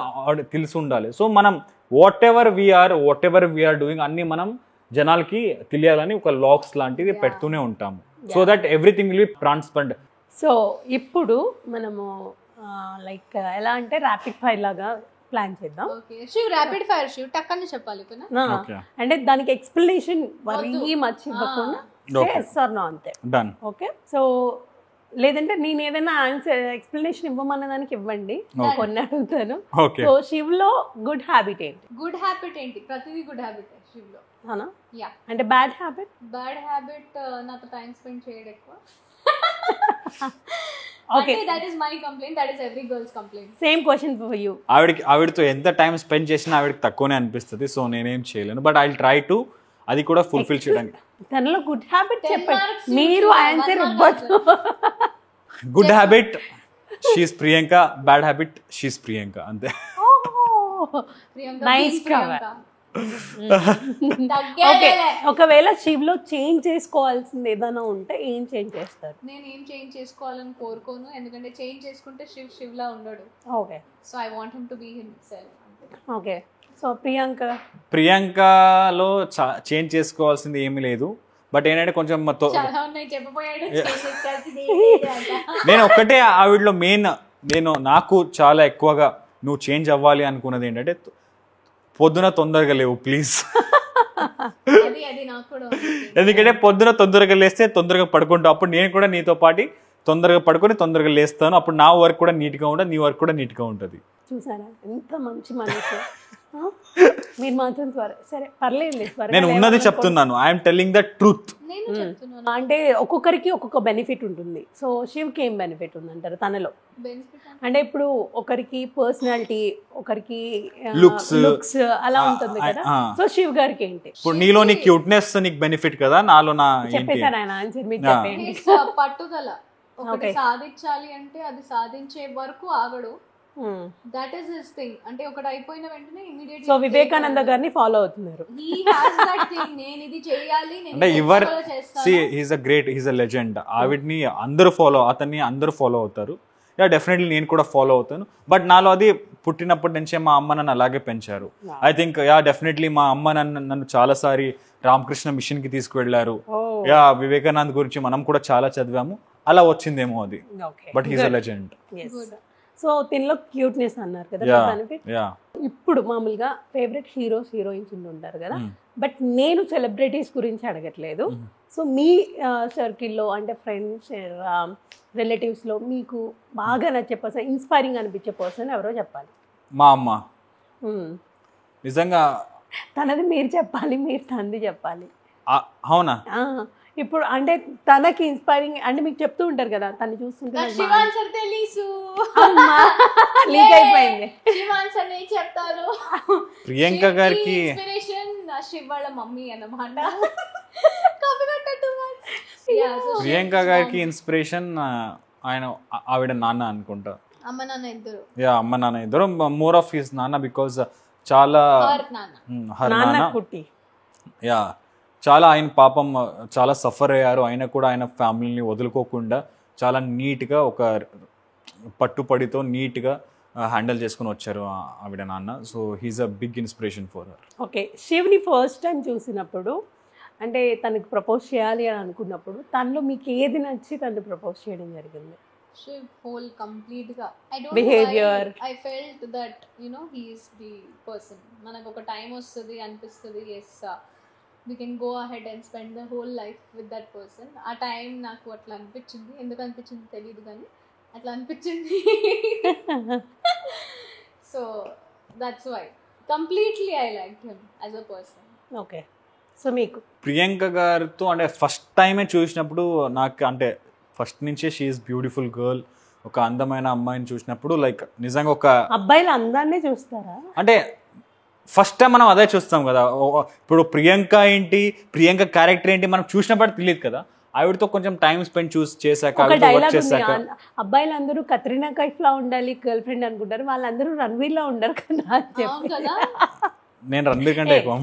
[SPEAKER 2] తెలిసి ఉండాలి. సో మనం వాట్ ఎవర్ వీఆర్ డూయింగ్ అన్ని మనం జనాలకి తెలియాలని ఒక లాగ్స్ లాంటిది పెడుతూనే ఉంటాము. So that everything will be transparent.
[SPEAKER 1] So ఇప్పుడు మనము లైక్ ఎలా అంటే ర్యాపిడ్ ఫైర్ లాగా ప్లాన్ చేద్దాం.
[SPEAKER 3] ర్యాపిడ్ ఫైర్ టక్ అని చెప్పాలి
[SPEAKER 1] అంటే దానికి ఎక్స్ప్లెనేషన్ మరీ మర్చి ఇవ్వకుండా అంతే. ఓకే, సో లేదంటే నేను ఏదైనా ఆన్సర్ ఎక్స్ప్లెనేషన్ ఇవ్వమన్న దానికి ఇవ్వండి, కొన్ని అడుగుతాను.
[SPEAKER 2] ఓకే.
[SPEAKER 1] సో శివ్లో గుడ్ హ్యాబిట్ ఏంటి?
[SPEAKER 3] గుడ్ హ్యాబిట్ ఏంటి? ప్రతిదీ గుడ్ హ్యాబిట్ శివ్లో.
[SPEAKER 1] అవునా?
[SPEAKER 3] యా.
[SPEAKER 1] అంటే బ్యాడ్ హ్యాబిట్?
[SPEAKER 3] బ్యాడ్ హ్యాబిట్ నాతో టైం స్పెండ్ చేయడం ఎక్కువ.
[SPEAKER 1] Okay,
[SPEAKER 3] that is my complaint, that is every girls complaint.
[SPEAKER 1] Same question for you.
[SPEAKER 2] ఆవిడతో ఎంత టైం స్పెండ్ చేసినా ఆవిడకి తక్కువనే అనిపిస్తుంది. సో నేనేం చేయలేను, బట్ ఐ ట్రై టు అది కూడా ఫుల్ఫిల్ చేయడానికి.
[SPEAKER 1] తనలో గుడ్ హ్యాబిట్
[SPEAKER 3] 10
[SPEAKER 1] చెప్పండి,
[SPEAKER 3] marks
[SPEAKER 1] మీరు
[SPEAKER 3] you
[SPEAKER 1] ఆన్సర్
[SPEAKER 3] one
[SPEAKER 1] ఇవ్వద్దు.
[SPEAKER 2] Good habit she's Priyanka, bad habit she's Priyanka, అంతే.
[SPEAKER 3] Priyanka
[SPEAKER 1] Nice
[SPEAKER 3] being
[SPEAKER 1] cover.
[SPEAKER 3] Priyanka.
[SPEAKER 1] Okay, ఒకవేళ శివ్లో చేంజ్ చేసుకోవాల్సింది ఏదైనా ఉంటే ఏం చేంజ్ చేస్తారు?
[SPEAKER 3] నేను ఏం చేంజ్ చేసుకోవాలని కోరుకోను, ఎందుకంటే చేంజ్ చేసుకుంటే శివ్ లా ఉండడు.
[SPEAKER 1] Okay,
[SPEAKER 3] so I want him to be himself.
[SPEAKER 1] Okay. So
[SPEAKER 2] ప్రియాంకలో చేంజ్ చేసుకోవాల్సింది ఏమీ లేదు, బట్ ఏంటంటే కొంచెం
[SPEAKER 3] చాలా ఉన్నాయి చెప్పబోయాడు.
[SPEAKER 2] నేను ఒక్కటే ఆవిడలో మెయిన్, నాకు చాలా ఎక్కువగా నువ్వు చేంజ్ అవ్వాలి అనుకున్నది ఏంటంటే పొద్దున తొందరగా లేవు ప్లీజ్.
[SPEAKER 3] అది నాకు కూడా
[SPEAKER 2] ఎందుకంటే పొద్దున తొందరగా లేస్తే తొందరగా పడుకుంటావు, అప్పుడు నేను కూడా నీతో పాటు తొందరగా పడుకొని తొందరగా లేస్తాను, అప్పుడు నా వర్క్ కూడా నీట్గా ఉంటుంది, నీ వర్క్ కూడా నీట్గా ఉంటుంది.
[SPEAKER 1] చూసారా ఎంత మంచి మనిషి. మీరు మాత్రం సరే పర్లేదు,
[SPEAKER 2] నేను ఉన్నది చెప్తున్నాను, ఐఎమ్ టెల్లింగ్ ద ట్రూత్.
[SPEAKER 3] నేను చెప్తున్నాను.
[SPEAKER 1] అంటే ఒక్కొక్కరికి ఒక్కొక్క బెనిఫిట్ ఉంటుంది. సో శివ్కి ఏం బెనిఫిట్ ఉంది అంటారు తనలో? అంటే ఇప్పుడు ఒకరికి పర్సనాలిటీ, ఒకరికి లుక్స్ అలా ఉంటుంది కదా. సో శివ్ గారికి ఏంటి?
[SPEAKER 2] ఇప్పుడు నీలో నీ క్యూట్నెస్ నీకు బెనిఫిట్ కదా, నాలో నా
[SPEAKER 1] చెప్పేసారు ఆయన ఆన్సర్, మీరు చెప్పండి.
[SPEAKER 3] పట్టుదల, ఒకటి సాధించాలి అంటే అది సాధించే వరకు ఆగడు. That is his thing. అంటే ఒకటి అయిపోయిన వెంటనే ఇమిడియట్లీ.
[SPEAKER 1] సో వివేకానంద గారిని ఫాలో అవుతున్నారు.
[SPEAKER 3] హి హాస్ దట్ థింగ్, నేను ఇది చేయాలి, నేను
[SPEAKER 2] అంటే he's a great, he's a legend. ఆవిడ్ని అతన్ని అందరూ ఫాలో అవుతారు. యా డెఫినెట్లీ నేను కూడా ఫాలో అవుతాను, బట్ నాలో అది పుట్టినప్పటి నుంచే మా అమ్మ నన్ను అలాగే పెంచారు. ఐ థింక్ యా డెఫినెట్లీ మా అమ్మ నన్ను చాలాసారి రామకృష్ణ మిషన్ కి తీసుకువెళ్లారు. యా వివేకానంద్ గురించి మనం కూడా చాలా చదివాము, అలా వచ్చిందేమో అది. But he's a legend.
[SPEAKER 1] So దీనిలో క్యూట్నెస్ అన్నారు కదా బెనిఫిట్. ఇప్పుడు మామూలుగా ఫేవరెట్ హీరోయిన్స్ ఉంటారు కదా, బట్ నేను సెలబ్రిటీస్ గురించి అడగట్లేదు. సో మీ సర్కిల్లో అంటే ఫ్రెండ్స్, రిలేటివ్స్లో మీకు బాగా నచ్చే పర్సన్, ఇన్స్పైరింగ్ అనిపించే పర్సన్ ఎవరో చెప్పాలి.
[SPEAKER 2] మా అమ్మ. నిజంగా
[SPEAKER 1] తనది మీరు చెప్పాలి, మీరు తనది చెప్పాలి.
[SPEAKER 2] అవునా?
[SPEAKER 1] ఇప్పుడు అంటే తనకి ఇన్స్పైరింగ్ అంటే మీకు చెప్తూ ఉంటారు కదా, తను చూస్తుంటే లీక్ అయిపోయింది.
[SPEAKER 3] చెప్తారు
[SPEAKER 2] ప్రియాంక గారికి
[SPEAKER 3] ఇన్స్పిరేషన్ శివ్ వాళ్ళ మమ్మీ అన్నమాట.
[SPEAKER 2] ప్రియాంక గారికి ఇన్స్పిరేషన్ ఆవిడ నాన్న అనుకుంటా.
[SPEAKER 3] అమ్మ నాన్న ఇద్దరు.
[SPEAKER 2] యా అమ్మ నాన్న ఇద్దరు. మోర్ ఆఫ్ హిస్ నాన్న, బికాజ్ చాలా హర్ నాన్న. యా చాలా ఆయన పాపం చాలా సఫర్ అయ్యారు, అయినా కూడా ఆయన ఫ్యామిలీని వదులుకోకుండా చాలా నీట్గా ఒక పట్టుపడితో నీట్గా హ్యాండిల్ చేసుకుని వచ్చారు ఆవిడ నాన్న. So he's a big inspiration for her.
[SPEAKER 1] Okay, శివ్ని ఫస్ట్ టైం చూసినప్పుడు అంటే తనకి ప్రపోజ్ చేయాలి అని అనుకున్నప్పుడు తనలో మీకు ఏది నచ్చి తను ప్రపోజ్ చేయడం జరిగింది?
[SPEAKER 3] Shiv whole complete గా I don't
[SPEAKER 1] behavior.
[SPEAKER 3] know why I felt that he is the person. మనకు ఒక టైం వస్తుంది అనిపిస్తుంది, yes we can go ahead and spend the whole life with that person. ఆ టైం నాకు అట్లా అనిపించింది, ఎందుకు అనిపించింది తెలియదు కానీ అట్లా అనిపించింది. So that's why completely I liked him as a person.
[SPEAKER 1] Okay, so మీకు
[SPEAKER 2] ప్రియాంక గారితో అంటే ఫస్ట్ టైమే చూసినప్పుడు నాకు అంటే ఫస్ట్ నుంచే షీ ఈస్ బ్యూటిఫుల్ గర్ల్, ఒక అందమైన అమ్మాయిని చూసినప్పుడు లైక్ నిజంగా ఒక
[SPEAKER 1] అబ్బాయిలు అందాన్నే చూస్తారా
[SPEAKER 2] అంటే ఫస్ట్ టైం మనం అదే చూస్తాం కదా. ఇప్పుడు ప్రియాంక ఏంటి, ప్రియాంక క్యారెక్టర్ ఏంటి మనం చూసినప్పుడు తెలియదు కదా. ఆవిడతో కొంచెం టైం స్పెండ్ చేశాక
[SPEAKER 1] అబ్బాయిలు అందరూ కత్రినా కైఫ్ లా ఉండాలి గర్ల్ ఫ్రెండ్ అనుకుంటారు, వాళ్ళందరూ రణ్వీర్ లా ఉండరు కదా అని చెప్పి.
[SPEAKER 2] నేను రణ్వీర్ కంటే ఎక్కువ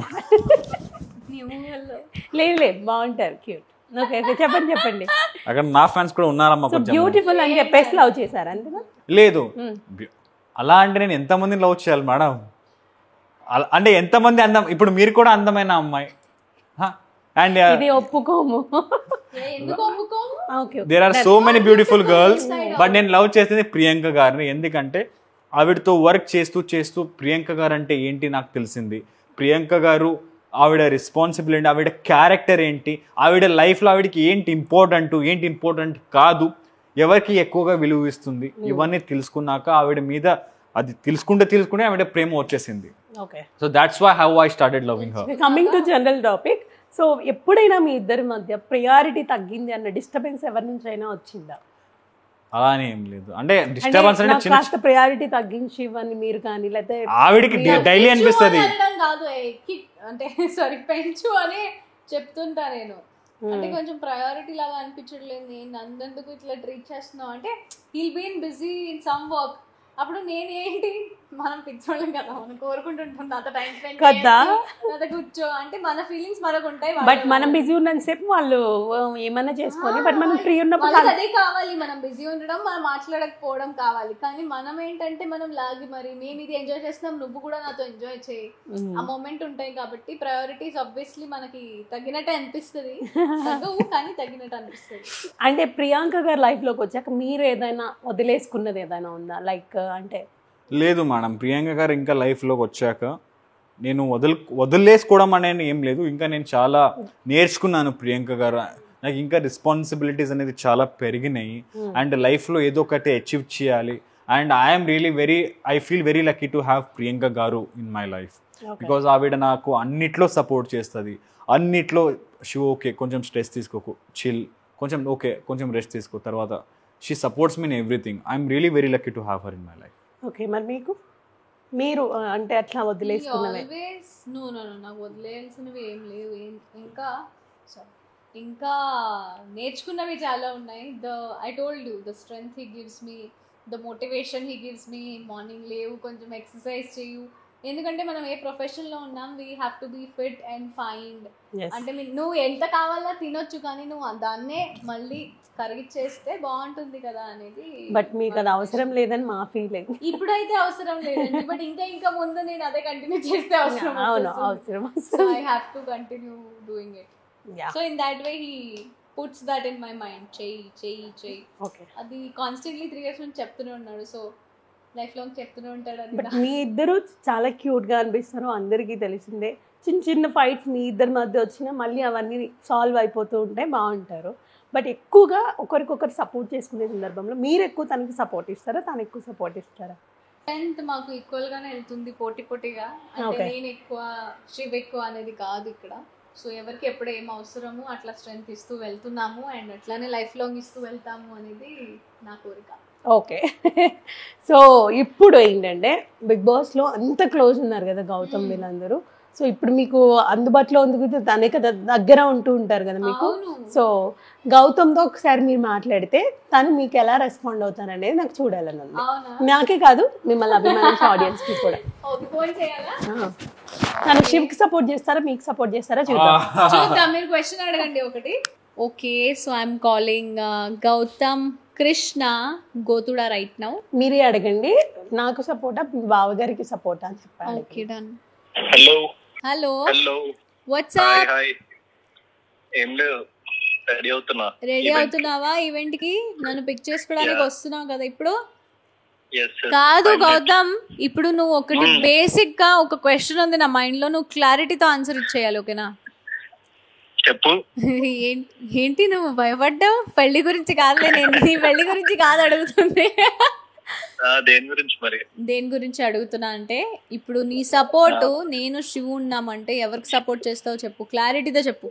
[SPEAKER 1] లేదు బాగుంటారు, క్యూట్. ఓకే చెప్పండి.
[SPEAKER 2] అక్కడ నా ఫ్యాన్స్ కూడా ఉన్నారమ్మా. కొంచెం
[SPEAKER 1] బ్యూటిఫుల్ అని చెప్పేసి లవ్ చేశారు అంతేనా?
[SPEAKER 2] లేదు, అలా అంటే నేను ఎంతమందిని లవ్ చేయాలి మేడం? అంటే ఎంతమంది అందం, ఇప్పుడు మీరు కూడా అందమైన అమ్మాయి అండ్
[SPEAKER 1] ఇది ఒప్పుకోము.
[SPEAKER 2] There are so many beautiful girls, but నేను లవ్ చేసేది ప్రియాంక గారిని. ఎందుకంటే ఆవిడతో వర్క్ చేస్తూ చేస్తూ ప్రియాంక గారు అంటే ఏంటి నాకు తెలిసింది. ప్రియాంక గారు ఆవిడ రెస్పాన్సిబిలిటీ, ఆవిడ క్యారెక్టర్ ఏంటి, ఆవిడ లైఫ్లో ఆవిడకి ఏంటి ఇంపార్టెంట్ కాదు, ఎవరికి ఎక్కువగా విలువ ఇస్తుంది, ఇవన్నీ తెలుసుకున్నాక ఆవిడ మీద అది తెలుసుకుంటే ఆవిడ ప్రేమ వచ్చేసింది.
[SPEAKER 1] Okay,
[SPEAKER 2] so that's why how I started loving her.
[SPEAKER 1] Coming to general topic, so ఎప్పుడైనా మీ ఇద్దరి మధ్య ప్రయారిటీ తగ్గింది అన్న డిస్టర్బెన్స్ ఎవరి నుంచి అయినా వచ్చిందా?
[SPEAKER 2] అలానే ఏం లేదు, అంటే డిస్టర్బెన్స్ అంటే చిన్న
[SPEAKER 1] కాస్త ప్రయారిటీ తగ్గించి ఇవ్వని మీరు కానీ, లేకపోతే
[SPEAKER 2] ఆవిడకి డైలీ అనిపిస్తుంది.
[SPEAKER 3] కాదు అంటే సారీ పెంచు అని చెప్తుంటా నేను. అంటే కొంచెం ప్రయారిటీ లాగా అనిపించట్లేదు, నన్నెందుకు ఇట్లా ట్రీట్ చేస్తున్నావు అంటే he'll been busy in some work. అప్పుడు నేనేంటి, మనం పిచ్చోళ్ళం కదా, మనం కోరుకుంటుంటాం నాతో టైం స్పెండ్
[SPEAKER 1] కదా,
[SPEAKER 3] నాతో కూర్చో అంటే మన ఫీలింగ్స్ మనకు ఉంటాయి.
[SPEAKER 1] బట్ మనం బిజీ ఉన్నంత సేపు వాళ్ళు ఏమన్నా చేసుకొని, బట్ మనం ఫ్రీ ఉన్నప్పుడు
[SPEAKER 3] వాళ్ళకి అదే కావాలి, మనం బిజీ ఉండడం, మనం మాట్లాడకపోవడం కావాలి. కానీ మనం ఏంటంటే మనం లాగి మరి మేము ఇది ఎంజాయ్ చేస్తున్నాం, నువ్వు కూడా నాతో ఎంజాయ్ చేయి, ఆ మూమెంట్ ఉంటాయి. కాబట్టి ప్రయారిటీస్ ఆబ్వియస్లీ మనకి తగ్గినట్టే అనిపిస్తుంది, కానీ తగ్గినట్టు అనిపిస్తుంది.
[SPEAKER 1] అంటే ప్రియాంక గారి లైఫ్ లోకి వచ్చాక మీరు ఏదైనా వదిలేసుకున్నది ఏదైనా ఉందా? లైక్ అంటే
[SPEAKER 2] లేదు మేడం, ప్రియాంక గారు ఇంకా లైఫ్లోకి వచ్చాక నేను వదిలేసుకోవడం అనేది ఏం లేదు, ఇంకా నేను చాలా నేర్చుకున్నాను. ప్రియాంక గారు నాకు ఇంకా రెస్పాన్సిబిలిటీస్ అనేది చాలా పెరిగినాయి, అండ్ లైఫ్లో ఏదో ఒకటి అచీవ్ చేయాలి. And I feel very lucky to have Priyanka గారు ఇన్ మై లైఫ్, బికాజ్ ఆవిడ నాకు అన్నిట్లో సపోర్ట్ చేస్తుంది. అన్నిట్లో ఓకే కొంచెం స్ట్రెస్ తీసుకోకు, చిల్, కొంచెం ఓకే కొంచెం రెస్ట్ తీసుకో, తర్వాత she supports me in everything. I'm really very lucky to have her in my life.
[SPEAKER 1] Okay, మరి మీరు అంటే అట్లా వదిలేసుకున్నవే?
[SPEAKER 3] నాకు వదిలేయాల్సినవి ఏం లేవు, ఇంకా నేర్చుకున్నవి చాలా ఉన్నాయి. I told you the strength he gives me, the motivation he gives me. Morning లేవు, కొంచెం ఎక్సర్సైజ్ చేయు, ఎందుకంటే మనం ఏ ప్రొఫెషన్లో ఉన్నాం, we have to be fit and fine. అంటే నువ్వు ఎంత కావాలా తినొచ్చు, కానీ నువ్వు దాన్నే మళ్ళీ కరిగిచ్చేస్తే బాగుంటుంది కదా అనేది.
[SPEAKER 1] బట్ మీకు అది అవసరం లేదని మా ఫీలింగ్.
[SPEAKER 3] ఇప్పుడైతే అవసరం లేదండి, బట్ ఇంకా ముందు నేను అదే కంటిన్యూ చేస్తే అవసరం.
[SPEAKER 1] అవసరం.
[SPEAKER 3] So I have to continue doing it. So in that way he puts that in my mind, చెయ్యి.
[SPEAKER 1] ఓకే,
[SPEAKER 3] అది కాన్స్టెంట్లీ 3 years నుంచి చెప్తూనే ఉన్నాడు, సో లైఫ్ లాంగ్ చెప్తూనే ఉంటాడు.
[SPEAKER 1] బట్ మీ ఇద్దరు చాలా క్యూట్గా అనిపిస్తారు, అందరికీ తెలిసిందే. చిన్న ఫైట్స్ మీ ఇద్దరి మధ్య వచ్చినా మళ్ళీ అవన్నీ సాల్వ్ అయిపోతూ ఉంటాయి, బాగుంటారు. బట్ ఎక్కువగా ఒకరికొకరు సపోర్ట్ చేసుకునే సందర్భంలో మీరు ఎక్కువ తనకి సపోర్ట్ ఇస్తారా, తను ఎక్కువ సపోర్ట్ ఇస్తారా?
[SPEAKER 3] స్ట్రెంత్ మాకు ఈక్వల్ గానే వెళ్తుంది, పోటీగా. అంటే నేను ఎక్కువ శివ్ ఎక్కువ అనేది కాదు ఇక్కడ. సో ఎవరికి ఎప్పుడు ఏం అవసరము అట్లా స్ట్రెంత్ ఇస్తూ వెళ్తున్నాము, అండ్ అట్లానే లైఫ్ లాంగ్ ఇస్తూ వెళ్తాము అనేది నా కోరిక.
[SPEAKER 1] ఓకే, సో ఇప్పుడు ఏంటంటే బిగ్ బాస్లో అంత క్లోజ్ ఉన్నారు కదా గౌతమ్ వీళ్ళందరూ. సో ఇప్పుడు మీకు అందుబాటులో ఉంది, తనే కదా దగ్గర ఉంటూ ఉంటారు కదా మీకు. సో గౌతమ్తో ఒకసారి మీరు మాట్లాడితే తను మీకు ఎలా రెస్పాండ్ అవుతారు అనేది నాకు చూడాలని ఉంది. నాకే కాదు, మిమ్మల్ని అభిమానించే ఆడియన్స్ కి కూడా. తను శివ్కి సపోర్ట్ చేస్తారా, మీకు సపోర్ట్ చేస్తారా
[SPEAKER 3] చూద్దాం. మీరు క్వశ్చన్ అడగండి ఒకటి. Okay, so I'm calling Gautam Krishna గోతుడా రైట్ నౌ.
[SPEAKER 1] మీరే అడగండి, నాకు సపోర్టా మీ బావగారికి సపోర్టా అని చెప్పండి.
[SPEAKER 3] Okay done.
[SPEAKER 4] Hello
[SPEAKER 3] WhatsApp.
[SPEAKER 4] ఏం లేదు, రెడీ
[SPEAKER 3] అవుతున్నావా ఈవెంట్ కి? నన్ను పిక్ చేసుకోవడానికి వస్తున్నావు కదా ఇప్పుడు? కాదు గౌతమ్, ఇప్పుడు నువ్వు ఒకటి బేసిక్ గా ఒక క్వశ్చన్ ఉంది నా మైండ్ లో, నువ్వు క్లారిటీతో ఆన్సర్ ఇచ్చేయాలి, ఓకేనా?
[SPEAKER 4] చెప్పు.
[SPEAKER 3] ఏంటి నువ్వు భయపడ్డావు? పెళ్లి గురించి కాదులే, నేను నీ పెళ్లి గురించి కాదు అడుగుతుంది. దేని గురించి అడుగుతున్నా అంటే, ఇప్పుడు నీ సపోర్ట్ నేను శివు ఉన్నామంటే ఎవరికి సపోర్ట్ చేస్తావు చెప్పు, క్లారిటీతో చెప్పు.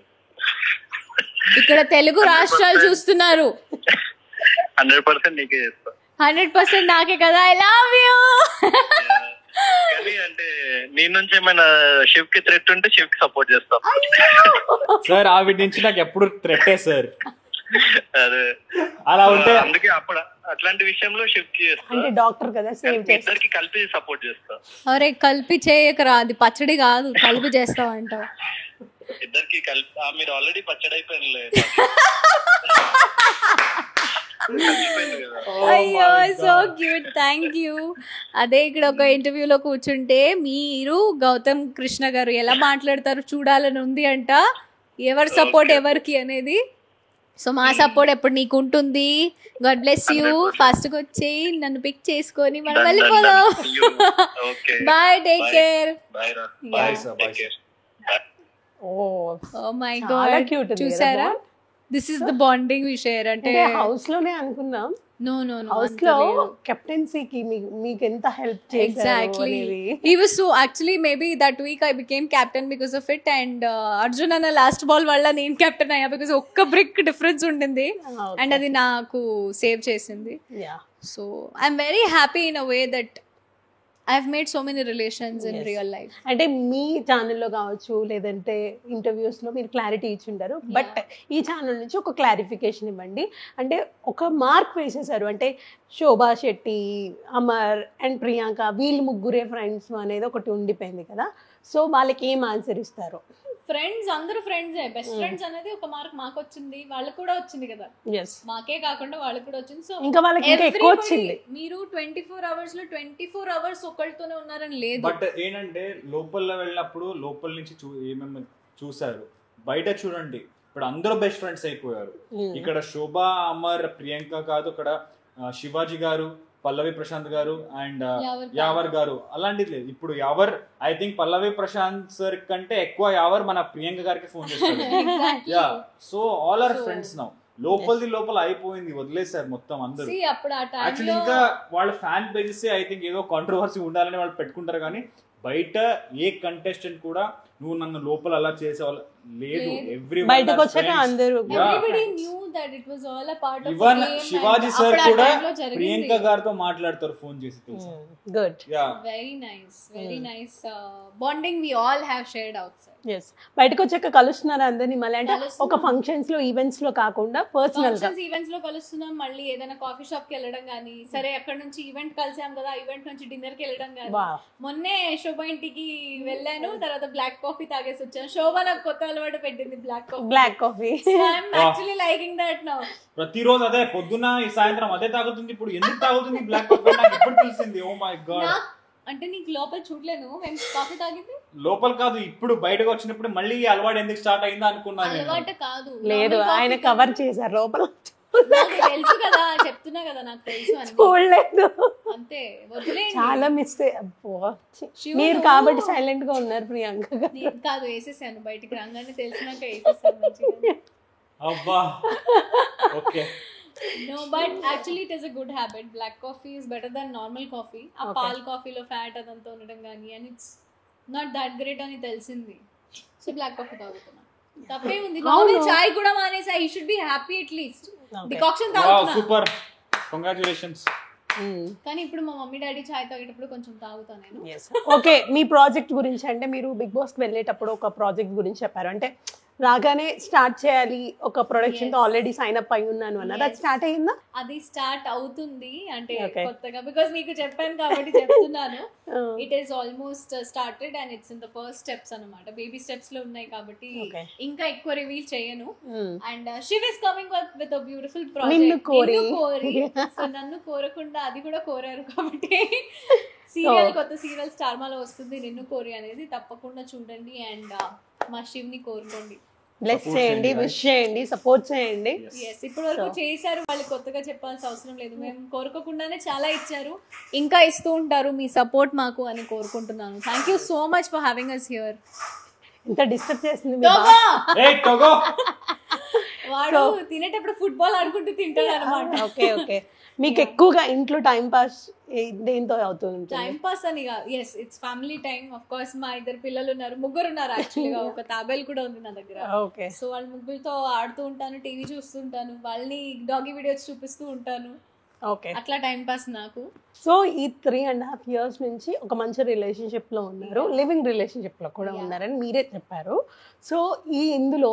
[SPEAKER 3] ఇక్కడ తెలుగు రాష్ట్రాలు చూస్తున్నారు. 100% నాకే కదా. I love you.
[SPEAKER 4] అంటే నీ నుంచి ఏమైనా శివ్ కి థ్రెట్ ఉంటే శివ్ కి సపోర్ట్ చేస్తాం
[SPEAKER 2] సార్. ఆవిడ నుంచి నాకు ఎప్పుడు థ్రెట్టే సార్.
[SPEAKER 4] అదే
[SPEAKER 2] అలా ఉంటే
[SPEAKER 4] అందుకే అప్పుడు అట్లాంటి విషయంలో శివ్ కి
[SPEAKER 1] అంటే డాక్టర్ కదా,
[SPEAKER 4] ఇద్దరికి కలిపి సపోర్ట్ చేస్తా.
[SPEAKER 3] అరే కలిపి చేయకరా, అది పచ్చడి కాదు, కలిపి చేస్తావు అంట.
[SPEAKER 4] ఇద్దరికి కలిపి మీరు ఆల్రెడీ పచ్చడి అయిపోయింది.
[SPEAKER 3] అయ్యో సో క్యూట్, థ్యాంక్ యూ. అదే ఇక్కడ ఒక ఇంటర్వ్యూలో కూర్చుంటే మీరు గౌతమ్ కృష్ణ గారు ఎలా మాట్లాడతారు చూడాలని ఉంది అంట, ఎవరి సపోర్ట్ ఎవరికి అనేది. సో మా సపోర్ట్ ఎప్పుడు నీకు ఉంటుంది. God bless you. ఫాస్ట్ గా వచ్చేయి, నన్ను పిక్ చేసుకొని మనం వెళ్ళిపోదాం. Bye, take care. Oh my god, చూసారా this is the bonding we share. అంటే
[SPEAKER 1] హౌస్ లోనే అనుకున్నాం,
[SPEAKER 3] నో
[SPEAKER 1] హౌస్ లో కెప్టెన్సీకి మీకు ఎంత హెల్ప్ చేశారు
[SPEAKER 3] exactly
[SPEAKER 1] అనేది.
[SPEAKER 3] he was so actually maybe that week I became captain because of it, and Arjun అన్న లాస్ట్ బాల్ వల్ల నేను కెప్టెన్ అయ్యా because ఒక్క బ్రిక్ డిఫరెన్స్ ఉండింది and అది నాకు సేవ్ చేసింది.
[SPEAKER 1] Yeah.
[SPEAKER 3] So I'm very happy in a way that I've made so many relations in real life.
[SPEAKER 1] అంటే మీ ఛానల్లో కావచ్చు లేదంటే ఇంటర్వ్యూస్ లో మీరు క్లారిటీ ఇచ్చి ఉంటారు, బట్ ఈ ఛానల్ నుంచి ఒక క్లారిఫికేషన్ ఇవ్వండి. అంటే ఒక మార్క్ వేసేసారు, అంటే శోభా శెట్టి, అమర్ అండ్ ప్రియాంక వీళ్ళు ముగ్గురే ఫ్రెండ్స్ అనేది ఒకటి ఉండిపోయింది కదా, సో వాళ్ళకి ఏం ఆన్సర్ ఇస్తారు?
[SPEAKER 3] ఫ్రెండ్స్ అందరూ ఫ్రెండ్స్, బెస్ట్ ఫ్రెండ్స్ అనేది ఒక మార్క్ మాకు వచ్చింది, వాళ్ళకి కూడా వచ్చింది కదా, మాకే కాకుండా వాళ్ళకి కూడా వచ్చింది. సో
[SPEAKER 1] ఇంకా వాళ్ళకి ఇంకా ఎక్కువ వచ్చింది.
[SPEAKER 3] మీరు 24 hours లో 24 hours ఒకళ్ళతోనే ఉన్నారని లేదు.
[SPEAKER 2] బట్ ఏంటంటే లోపల వెళ్ళినప్పుడు లోపల నుంచి ఏమేమి చూసారు, బయట చూడండి ఇప్పుడు అందరూ బెస్ట్ ఫ్రెండ్స్ అయిపోయారు. ఇక్కడ శోభా, అమర్, ప్రియాంక కాదు, ఇక్కడ శివాజీ గారు, పల్లవి ప్రశాంత్ గారు అండ్ యావర్ గారు, అలాంటిది లేదు. ఇప్పుడు Yawar I think Pallavi Prashanth sir కంటే ఎక్కువ యావర్ మన ప్రియాంక గారికి ఫోన్ చేస్తారు. Ya, so all are friends now. లోపల అయిపోయింది, వదిలేసారు మొత్తం అందరూ. యాక్చువల్లీ ఇంకా వాళ్ళ ఫ్యాన్ పేజెస్ ఐ థింక్ ఏదో కాంట్రవర్సీ ఉండాలని వాళ్ళు పెట్టుకుంటారు, కానీ బయట ఏ కంటెస్టెంట్ కూడా నువ్వు నన్ను లోపల అలా చేసేవాళ్ళు లేదు.
[SPEAKER 1] బయటకు వచ్చాక అందరూ
[SPEAKER 2] ఈవెన్ శివాజీ సార్ కూడా ప్రియాంక గారితో మాట్లాడతారు ఫోన్ చేసి.
[SPEAKER 1] Good,
[SPEAKER 3] very nice bonding we all have shared outside.
[SPEAKER 1] yes, బయటకు వచ్చాక కలుస్తున్నారు అందరినీ మళ్ళీ, అంటే ఒక ఫంక్షన్స్ లో ఈవెంట్స్ లో కాకుండా పర్సనల్ గా
[SPEAKER 3] ఈవెంట్స్ లో కలుస్తున్నాం. మళ్ళీ ఏదైనా కాఫీ షాప్ కి వెళ్ళడం గానీ, సరే అక్కడ నుంచి ఈవెంట్ కలిసాం కదా, ఈవెంట్ నుంచి డిన్నర్ కి వెళ్ళడం గానీ. మొన్నే శోభ ఇంటికి వెళ్ళాను, తర్వాత బ్లాక్ కాఫీ తాగేసి వచ్చాను. శోభ నాకు కొత్త అలవాటు పెట్టింది black coffee. Actually liking that now.
[SPEAKER 2] ప్రతిరోజు అదే, పొద్దున సాయంత్రం అదే తాగుతుంది. ఇప్పుడు ఎందుకు తాగుతుంది బ్లాక్ కాఫీ నాకు ఇప్పుడు తెలిసింది. Oh my god.
[SPEAKER 3] అంటే నీకు లోపల చూడలేను మేము కాఫీ తాగింది.
[SPEAKER 2] లోపల కాదు, ఇప్పుడు బయటకు వచ్చినప్పుడు మళ్ళీ అలవాటు ఎందుకు స్టార్ట్ అయిందా అనుకున్నాను.
[SPEAKER 3] అలవాటు కాదు,
[SPEAKER 1] లేదు ఆయన కవర్ చేశారు లోపల.
[SPEAKER 3] తెలుసు కదా, చెప్తున్నా కదా నాకు తెలుసు అని.
[SPEAKER 1] చూడలేదు
[SPEAKER 3] అంతే, వదిలేయండి.
[SPEAKER 1] చాలా మిస్ మీరు కాబట్టి సైలెంట్ గా ఉన్నారు ప్రియాంక
[SPEAKER 3] నేను కాదు, వేసేసాను బయటికి రాగానే, తెలిసినాక వేసేసాను మంచిగా.
[SPEAKER 2] అబ్బా okay.
[SPEAKER 3] No, but actually it is a good habit. Black coffee is better than normal coffee. A pal coffee lo fat adanతా ఉండడం గానీ, and it's not that great అని తెలిసింది. So black coffee తాగుతున్నా, తప్పే ఉంది. నార్మల్ చాయ్ కూడా మానేసా. I should be happy at least. Decoction తాగుతున్నా.
[SPEAKER 2] Wow, super. Congratulations.
[SPEAKER 3] కానీ ఇప్పుడు మా మమ్మీ డాడీ చాయ్ తాగేటప్పుడు కొంచెం తాగుతా నేను.
[SPEAKER 1] ఓకే, మీ ప్రాజెక్ట్ గురించి, అంటే మీరు బిగ్ బాస్ కి వెళ్ళేటప్పుడు ఒక ప్రాజెక్ట్ గురించి చెప్పారు, అంటే రాగానే స్టార్ట్ చేయాలి ఒక ప్రొడక్షన్ తో ఆల్రెడీ సైన్ అప్ అయి ఉన్నాను అన్నారు. అది స్టార్ట్ అయ్యిందా?
[SPEAKER 3] అది స్టార్ట్ అవుతుంది, అంటే కొత్తగా, బికాజ్ మీకు చెప్పాను కాబట్టి చెప్తున్నాను. It is almost started and it's in the first steps అన్నమాట. బేబీ స్టెప్స్ లో ఉన్నాయి కాబట్టి ఇంకా ఎక్కువ రివీల్ చేయను. And Shiv is coming with a beautiful project. So నన్ను కోరకుండా అది కూడా కోరారు కాబట్టి సీరియల్, కొత్త సీరియల్ స్టార్ మాలో వస్తుంది, నిన్ను కోరి అనేది. తప్పకుండా చూడండి అండ్ మా శివ్ ని కోరుకోండి,
[SPEAKER 1] బ్లెస్ చేయండి, విష్ చేయండి, సపోర్ట్ చేయండి.
[SPEAKER 3] ఇప్పటి వరకు చేశారు, వాళ్ళు కొత్తగా చెప్పాల్సిన అవసరం లేదు. మేము కోరుకోకుండానే చాలా ఇచ్చారు, ఇంకా ఇస్తూ ఉంటారు. మీ సపోర్ట్ మాకు అని కోరుకుంటున్నాను. Thank you so much for having us here.
[SPEAKER 1] ఇంత డిస్టర్బ్ చేస్తుంది
[SPEAKER 3] వాడు తినేటప్పుడు ఫుట్బాల్ ఆడుకుంటూ తింటాడు అనమాట.
[SPEAKER 1] ఓకే ఓకే, మీకు ఎక్కువగా ఇంట్లో టైం పాస్ దేంతో అవుతుంది?
[SPEAKER 3] టైం పాస్ అని yes, it's family time. Of course మా ఇద్దరు పిల్లలు ఉన్నారు, ముగ్గురు ఉన్నారు యాక్చువల్గా. ఒక తాబేలు కూడా ఉంది నా దగ్గర. సో వాళ్ళ ముగ్గురుతో ఆడుతూ ఉంటాను, టీవీ చూస్తుంటాను, వాళ్ళని డాగీ వీడియోస్ చూపిస్తూ ఉంటాను.
[SPEAKER 1] ఓకే, అట్లా
[SPEAKER 3] టైం పాస్ నాకు.
[SPEAKER 1] సో ఈ 3.5 years నుంచి ఒక మంచి రిలేషన్షిప్ లో ఉన్నారు, లివింగ్ రిలేషన్షిప్ లో కూడా ఉన్నారని మీరే చెప్పారు. సో ఇందులో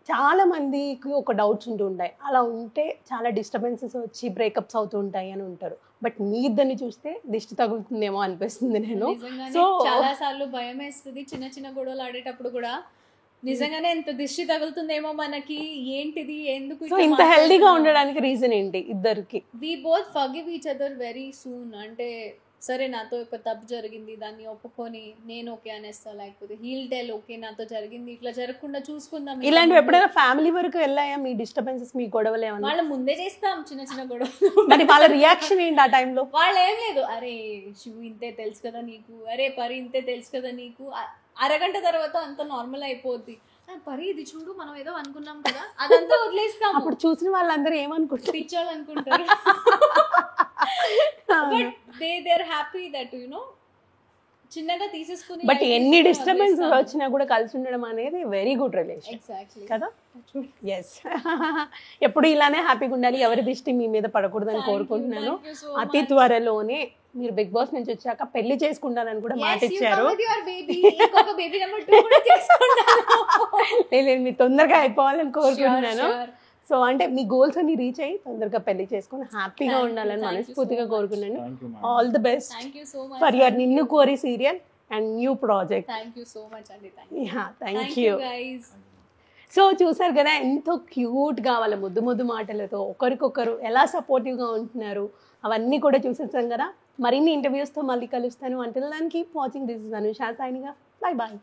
[SPEAKER 1] చాలా మందికి ఒక డౌట్స్ ఉంటూ ఉంటాయి, అలా ఉంటే చాలా డిస్టర్బెన్సెస్ వచ్చి బ్రేకప్స్ అవుతూ ఉంటాయి అని ఉంటారు. బట్ మీ ఇద్దరిని చూస్తే దిష్టి తగులుతుందేమో అనిపిస్తుంది నేను.
[SPEAKER 3] సో చాలా సార్లు భయం వేస్తుంది, చిన్న చిన్న గొడవలు ఆడేటప్పుడు కూడా నిజంగానే ఎంత దిష్టి తగులుతుందేమో మనకి, ఏంటిది, ఎందుకు
[SPEAKER 1] ఇంత హెల్దీగా ఉండడానికి రీజన్ ఏంటి ఇద్దరికి?
[SPEAKER 3] We both forgive each other very soon. అంటే సరే నాతో ఒక తప్పు జరిగింది, దాన్ని ఒప్పుకొని నేను ఓకే అనేస్తా, లేకపోతే హీల్ టెల్ ఓకే నాతో జరిగింది, ఇట్లా జరగకుండా చూసుకుందాం.
[SPEAKER 1] ఇలాంటివి ఎప్పుడైనా ఫ్యామిలీ వరకు వెళ్ళాయా మీ డిస్టర్బెన్సెస్, మీ గొడవలు ఏమన్నా?
[SPEAKER 3] వాళ్ళ ముందే చేస్తాం చిన్న చిన్న గొడవలు.
[SPEAKER 1] మరి వాళ్ళ రియాక్షన్ ఏంటి ఆ టైంలో?
[SPEAKER 3] వాళ్ళు ఏం లేదు, అరే శివు ఇంతే తెలుసు కదా నీకు, అరే పరి ఇంతే తెలుసు కదా నీకు. అరగంట తర్వాత అంత నార్మల్ అయిపోద్ది. పరి ఇది చూడు మనం ఏదో అనుకున్నాం కదా అదంతా వదిలేస్తాము.
[SPEAKER 1] అప్పుడు చూసిన వాళ్ళందరూ ఏమనుకుంటారు?
[SPEAKER 3] పిచ్చోళ్ళు అనుకుంటారు. But they are happy that you know చిన్నగా తీసేసుకుని.
[SPEAKER 1] బట్ ఎన్ని డిస్టర్బెన్స్ వచ్చినా కూడా కలిసి ఉండడం అనేది వెరీ గుడ్ రిలేషన్
[SPEAKER 3] ఎగ్జాక్ట్లీ
[SPEAKER 1] కదా. ఎస్. ఎప్పుడు ఇలానే హ్యాపీగా ఉండాలి, ఎవరి దృష్టి మీ మీద పడకూడదని కోరుకుంటున్నాను. అతి త్వరలోనే మీరు బిగ్ బాస్ నుంచి వచ్చాక పెళ్లి చేసుకుంటానని కూడా మాట ఇచ్చారు. లేదు మీరు తొందరగా అయిపోవాలని కోరుకుంటున్నాను. సో అంటే మీ గోల్స్ అన్ని రీచ్ అయ్యి తొందరగా పెళ్లి చేసుకుని హ్యాపీగా ఉండాలని మనస్ఫూర్తిగా కోరుకున్నాను. All the best for your నిన్ను కోరి serial and new project. Thank you. So చూసారు కదా ఎంతో క్యూట్గా వాళ్ళ ముద్దు ముద్దు మాటలతో ఒకరికొకరు ఎలా సపోర్టివ్గా ఉంటున్నారు అవన్నీ కూడా చూసేసాం కదా. మరిన్ని ఇంటర్వ్యూస్తో మళ్ళీ కలుస్తాను. Until then keep watching. This is Anusha signing off. Bye bye.